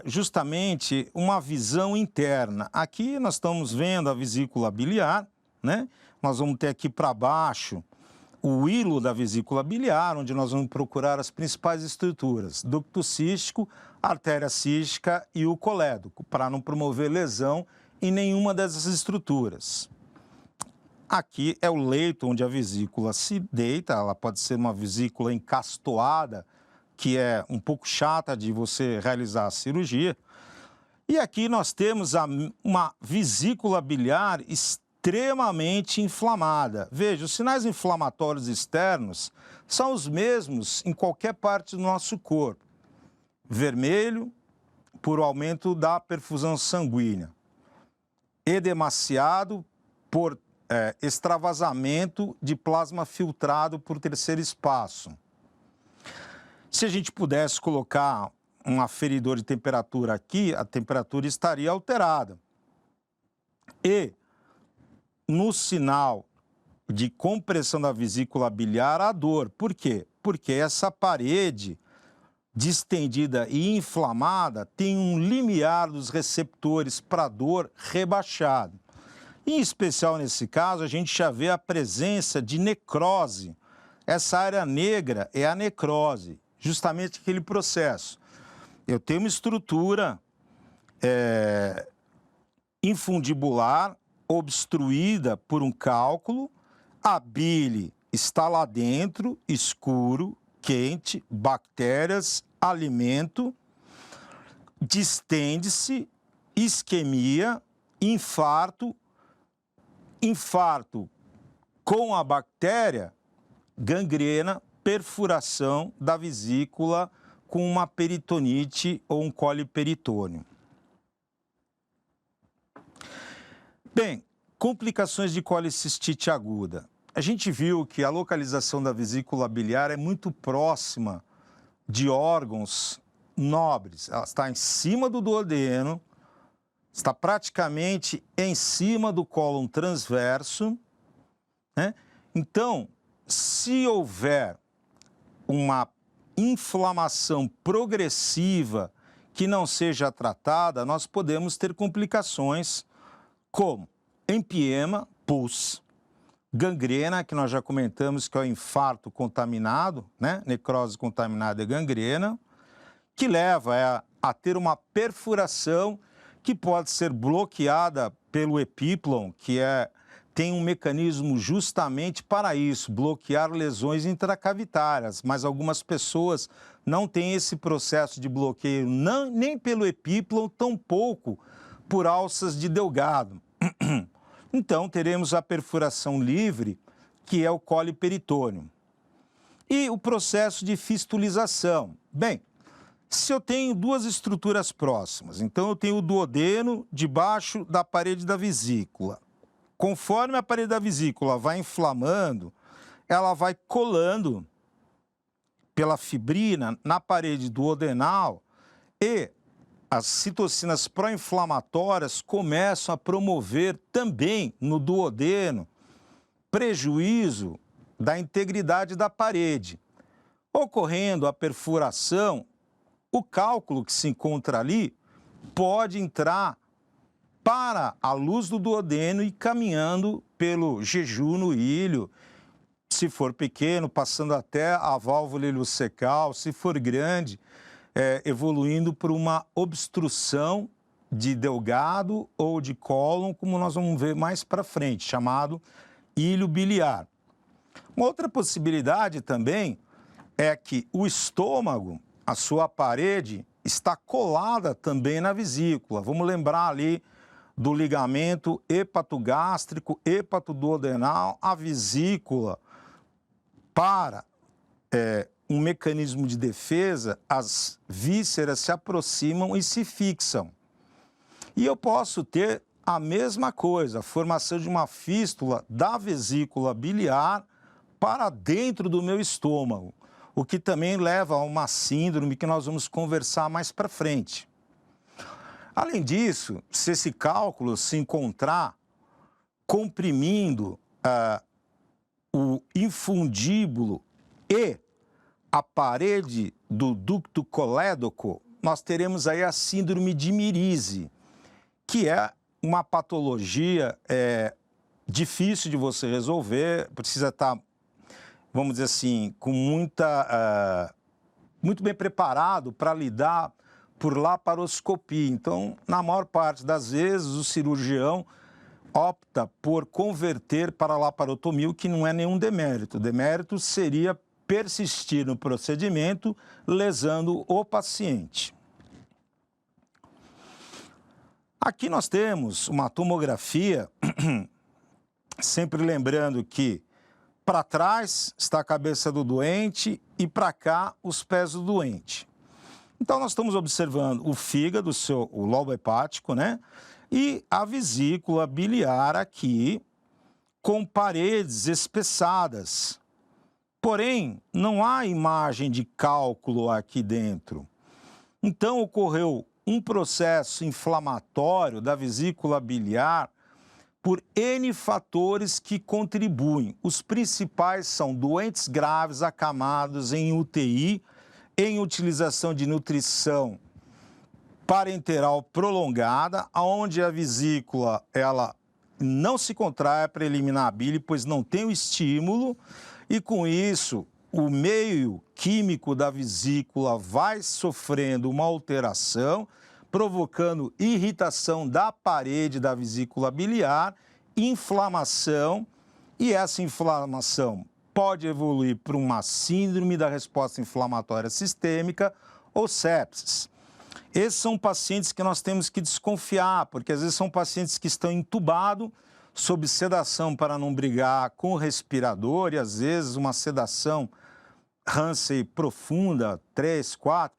Speaker 1: justamente uma visão interna. Aqui nós estamos vendo a vesícula biliar, né? Nós vamos ter aqui para baixo o hilo da vesícula biliar, onde nós vamos procurar as principais estruturas, ducto cístico, artéria cística e o colédoco, para não promover lesão em nenhuma dessas estruturas. Aqui é o leito onde a vesícula se deita, ela pode ser uma vesícula encastoada, que é um pouco chata de você realizar a cirurgia. E aqui nós temos uma vesícula biliar extremamente inflamada. Veja, os sinais inflamatórios externos são os mesmos em qualquer parte do nosso corpo. Vermelho, por aumento da perfusão sanguínea. Edemaciado, por extravasamento de plasma filtrado por terceiro espaço. Se a gente pudesse colocar um aferidor de temperatura aqui, a temperatura estaria alterada. E no sinal de compressão da vesícula biliar, a dor. Por quê? Porque essa parede distendida e inflamada tem um limiar dos receptores para dor rebaixado. Em especial nesse caso, a gente já vê a presença de necrose. Essa área negra é a necrose, justamente aquele processo. Eu tenho uma estrutura infundibular obstruída por um cálculo, a bile está lá dentro, escuro, quente, bactérias, alimento, distende-se, isquemia, infarto com a bactéria, gangrena, perfuração da vesícula com uma peritonite ou um coliperitônio. Bem, complicações de colicistite aguda. A gente viu que a localização da vesícula biliar é muito próxima de órgãos nobres. Ela está em cima do duodeno, está praticamente em cima do cólon transverso, né? Então, se houver uma inflamação progressiva que não seja tratada, nós podemos ter complicações como empiema, pus, gangrena, que nós já comentamos que é o infarto contaminado, né? Necrose contaminada é gangrena, que leva a ter uma perfuração que pode ser bloqueada pelo epíplon, que tem um mecanismo justamente para isso, bloquear lesões intracavitárias, mas algumas pessoas não têm esse processo de bloqueio nem pelo epíplon, tampouco por alças de Delgado. Então, teremos a perfuração livre, que é o coliperitônio. E o processo de fistulização. Bem, se eu tenho duas estruturas próximas, então eu tenho o duodeno debaixo da parede da vesícula. Conforme a parede da vesícula vai inflamando, ela vai colando pela fibrina na parede duodenal e as citocinas pró-inflamatórias começam a promover também no duodeno prejuízo da integridade da parede. Ocorrendo a perfuração, o cálculo que se encontra ali pode entrar para a luz do duodeno e caminhando pelo jejuno ilho, se for pequeno, passando até a válvula ileocecal, se for grande, evoluindo para uma obstrução de Delgado ou de cólon, como nós vamos ver mais para frente, chamado ilho biliar. Uma outra possibilidade também é que o estômago, a sua parede, está colada também na vesícula. Vamos lembrar ali do ligamento hepatogástrico, hepatoduodenal, a vesícula, para um mecanismo de defesa, as vísceras se aproximam e se fixam. E eu posso ter a mesma coisa, a formação de uma fístula da vesícula biliar para dentro do meu estômago, o que também leva a uma síndrome que nós vamos conversar mais para frente. Além disso, se esse cálculo se encontrar comprimindo o infundíbulo e a parede do ducto colédoco, nós teremos aí a síndrome de Mirise, que é uma patologia difícil de você resolver, precisa estar, vamos dizer assim, com muito bem preparado para lidar por laparoscopia. Então, na maior parte das vezes, o cirurgião opta por converter para a laparotomia, o que não é nenhum demérito. O demérito seria persistir no procedimento, lesando o paciente. Aqui nós temos uma tomografia, sempre lembrando que para trás está a cabeça do doente e para cá os pés do doente. Então nós estamos observando o fígado, o lobo hepático, né? E a vesícula biliar aqui com paredes espessadas. Porém, não há imagem de cálculo aqui dentro. Então ocorreu um processo inflamatório da vesícula biliar por N fatores que contribuem. Os principais são doentes graves acamados em UTI, em utilização de nutrição parenteral prolongada, onde a vesícula ela não se contrai para eliminar a bile, pois não tem o estímulo, e com isso o meio químico da vesícula vai sofrendo uma alteração, provocando irritação da parede da vesícula biliar, inflamação, e essa inflamação pode evoluir para uma síndrome da resposta inflamatória sistêmica ou sepsis. Esses são pacientes que nós temos que desconfiar, porque às vezes são pacientes que estão entubados, sob sedação para não brigar com o respirador, e às vezes uma sedação Hansen profunda, 3, 4,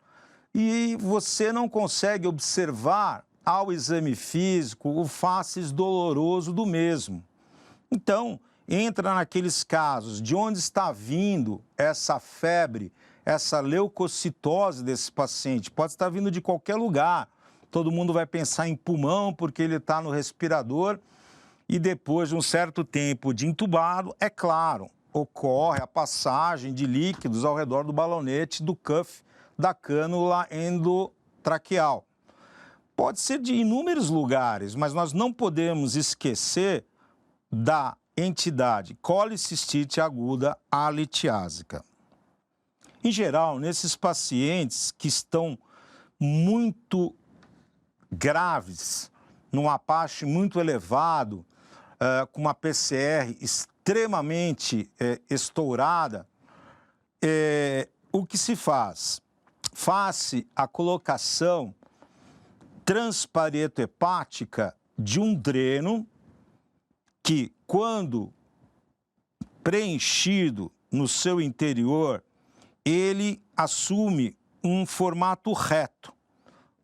Speaker 1: e você não consegue observar ao exame físico o facies doloroso do mesmo. Então, entra naqueles casos de onde está vindo essa febre, essa leucocitose desse paciente. Pode estar vindo de qualquer lugar. Todo mundo vai pensar em pulmão porque ele está no respirador e depois de um certo tempo de entubado, é claro, ocorre a passagem de líquidos ao redor do balonete do cuff da cânula endotraqueal. Pode ser de inúmeros lugares, mas nós não podemos esquecer da entidade colicistite aguda alitiásica. Em geral, nesses pacientes que estão muito graves, num Apache muito elevado, com uma PCR extremamente estourada, o que se faz? Faz-se a colocação transparetohepática de um dreno que, quando preenchido no seu interior, ele assume um formato reto.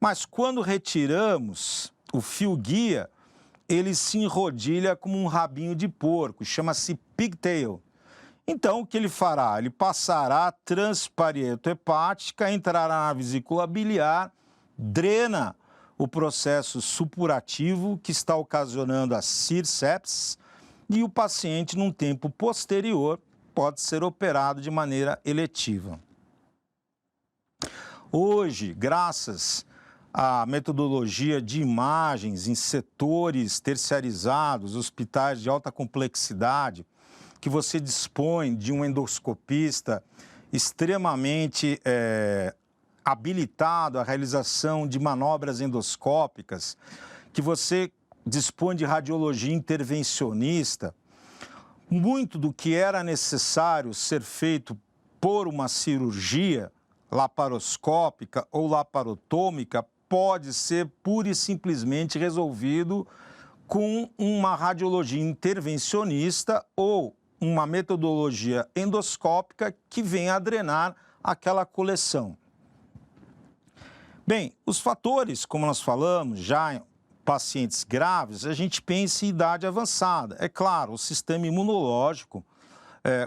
Speaker 1: Mas quando retiramos o fio guia, ele se enrodilha como um rabinho de porco, chama-se pigtail. Então, o que ele fará? Ele passará transparetohepática, entrará na vesícula biliar, drena o processo supurativo que está ocasionando a CIR-sepsis e o paciente, num tempo posterior, pode ser operado de maneira eletiva. Hoje, graças à metodologia de imagens em setores terciarizados, hospitais de alta complexidade, que você dispõe de um endoscopista extremamente habilitado à realização de manobras endoscópicas, que você dispõe de radiologia intervencionista, muito do que era necessário ser feito por uma cirurgia laparoscópica ou laparotômica pode ser pura e simplesmente resolvido com uma radiologia intervencionista ou uma metodologia endoscópica que venha a drenar aquela coleção. Bem, os fatores, como nós falamos, já em pacientes graves, a gente pensa em idade avançada. É claro, o sistema imunológico,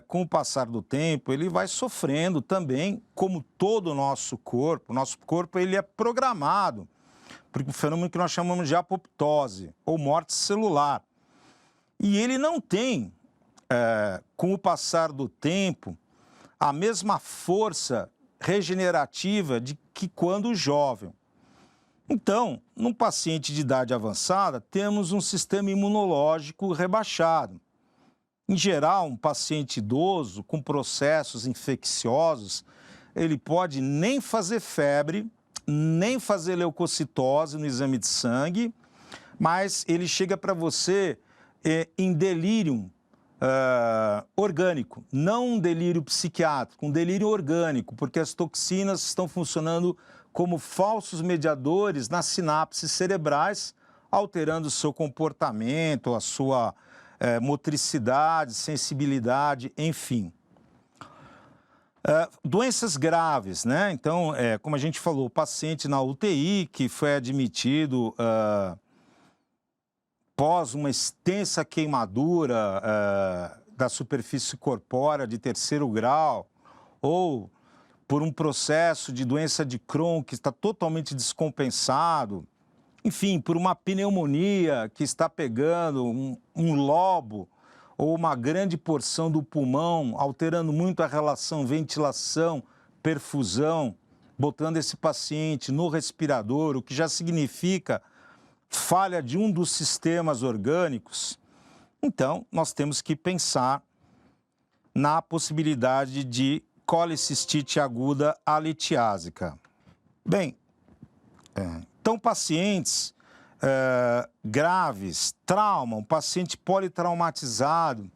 Speaker 1: com o passar do tempo, ele vai sofrendo também, como todo o nosso corpo. Nosso corpo ele é programado por um fenômeno que nós chamamos de apoptose, ou morte celular. E ele não tem, com o passar do tempo, a mesma força regenerativa de que quando jovem. Então, num paciente de idade avançada, temos um sistema imunológico rebaixado. Em geral, um paciente idoso com processos infecciosos, ele pode nem fazer febre, nem fazer leucocitose no exame de sangue, mas ele chega para você em delírio orgânico, não um delírio psiquiátrico, um delírio orgânico, porque as toxinas estão funcionando como falsos mediadores nas sinapses cerebrais, alterando o seu comportamento, a sua motricidade, sensibilidade, enfim. Doenças graves, né? Então, como a gente falou, o paciente na UTI que foi admitido após uma extensa queimadura da superfície corpórea de 3º grau, ou por um processo de doença de Crohn que está totalmente descompensado, enfim, por uma pneumonia que está pegando um lobo ou uma grande porção do pulmão, alterando muito a relação ventilação-perfusão, botando esse paciente no respirador, o que já significa falha de um dos sistemas orgânicos. Então, nós temos que pensar na possibilidade de colicistite aguda alitiásica. Bem, então pacientes graves, trauma, um paciente politraumatizado,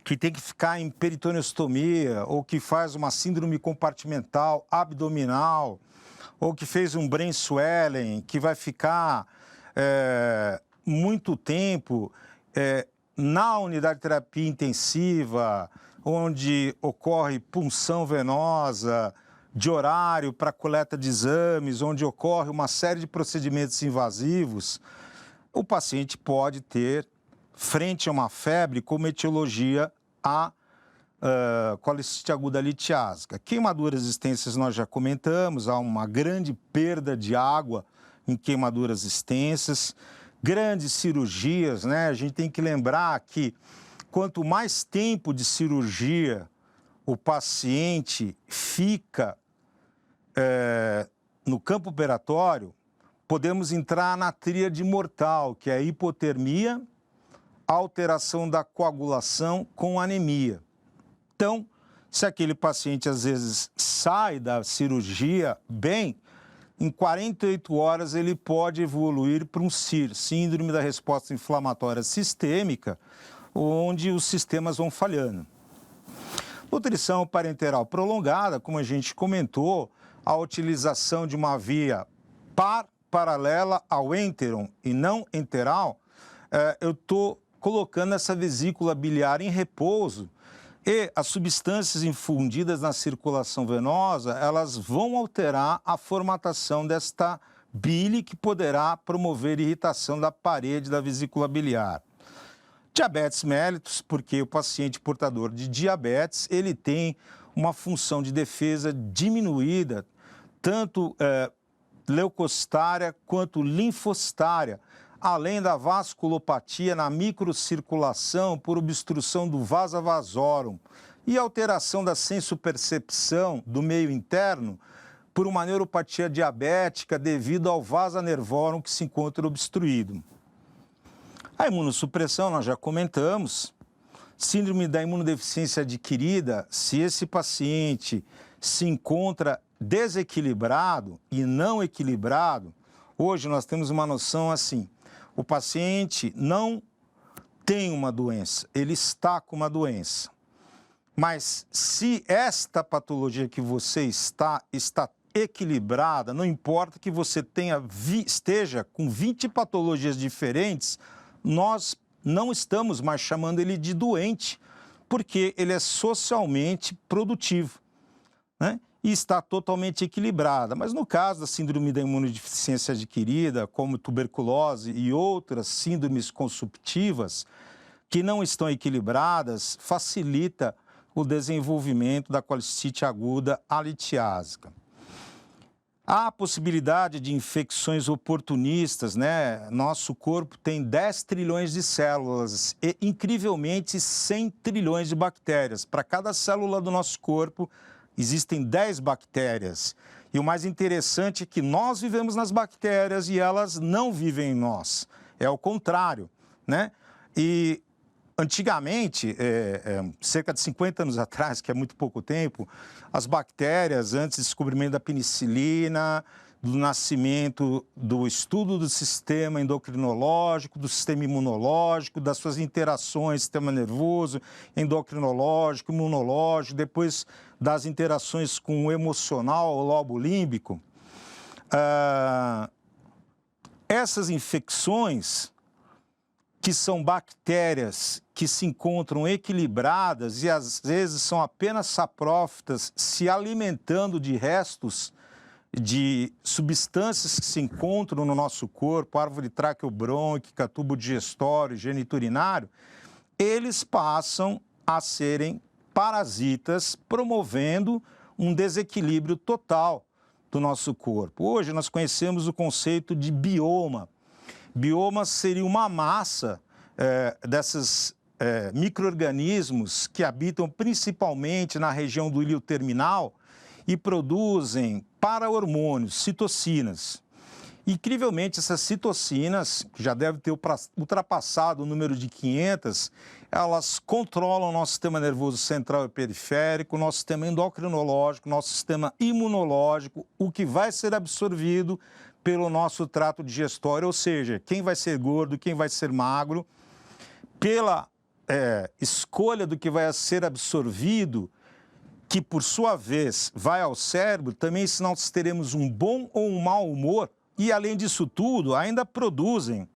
Speaker 1: que tem que ficar em peritoneostomia, ou que faz uma síndrome compartimental abdominal, ou que fez um brain swelling, que vai ficar muito tempo na unidade de terapia intensiva, onde ocorre punção venosa, de horário para coleta de exames, onde ocorre uma série de procedimentos invasivos, o paciente pode ter, frente a uma febre, como etiologia a colicistite aguda litiásica. Queimaduras extensas nós já comentamos, há uma grande perda de água em queimaduras extensas, grandes cirurgias, né? A gente tem que lembrar que quanto mais tempo de cirurgia o paciente fica no campo operatório, podemos entrar na tríade mortal, que é a hipotermia, alteração da coagulação com anemia. Então, se aquele paciente às vezes sai da cirurgia bem, em 48 horas ele pode evoluir para um SIR, Síndrome da Resposta Inflamatória Sistêmica, onde os sistemas vão falhando. Nutrição parenteral prolongada, como a gente comentou, a utilização de uma via paralela ao enteron e não enteral, eu estou colocando essa vesícula biliar em repouso e as substâncias infundidas na circulação venosa, elas vão alterar a formatação desta bile que poderá promover irritação da parede da vesícula biliar. Diabetes mellitus, porque o paciente portador de diabetes, ele tem uma função de defesa diminuída, tanto leucocitária quanto linfocitária, além da vasculopatia na microcirculação por obstrução do vasa vasorum e alteração da sensopercepção do meio interno por uma neuropatia diabética devido ao vasa nervorum que se encontra obstruído. A imunossupressão, nós já comentamos. Síndrome da imunodeficiência adquirida, se esse paciente se encontra desequilibrado e não equilibrado, hoje nós temos uma noção assim, o paciente não tem uma doença, ele está com uma doença. Mas se esta patologia que você está equilibrada, não importa que você esteja com 20 patologias diferentes, nós não estamos mais chamando ele de doente, porque ele é socialmente produtivo, né? E está totalmente equilibrada. Mas no caso da síndrome da imunodeficiência adquirida, como tuberculose e outras síndromes consumptivas, que não estão equilibradas, facilita o desenvolvimento da colicite aguda alitiásica. Há a possibilidade de infecções oportunistas, né? Nosso corpo tem 10 trilhões de células e, incrivelmente, 100 trilhões de bactérias. Para cada célula do nosso corpo, existem 10 bactérias. E o mais interessante é que nós vivemos nas bactérias e elas não vivem em nós. É o contrário, né? E antigamente, cerca de 50 anos atrás, que é muito pouco tempo, as bactérias, antes do descobrimento da penicilina, do nascimento do estudo do sistema endocrinológico, do sistema imunológico, das suas interações, sistema nervoso, endocrinológico, imunológico, depois das interações com o emocional, o lobo límbico, essas infecções, que são bactérias que se encontram equilibradas e às vezes são apenas saprófitas, se alimentando de restos de substâncias que se encontram no nosso corpo, árvore traqueobrônquica, tubo digestório, geniturinário, eles passam a serem parasitas, promovendo um desequilíbrio total do nosso corpo. Hoje nós conhecemos o conceito de bioma. Bioma seria uma massa desses micro-organismos que habitam principalmente na região do ilho terminal e produzem para-hormônios, citocinas. Incrivelmente, essas citocinas, que já devem ter ultrapassado o número de 500, elas controlam o nosso sistema nervoso central e periférico, o nosso sistema endocrinológico, nosso sistema imunológico, o que vai ser absorvido pelo nosso trato digestório, ou seja, quem vai ser gordo, quem vai ser magro, pela escolha do que vai ser absorvido, que por sua vez vai ao cérebro, também se nós teremos um bom ou um mau humor, e além disso tudo, ainda produzem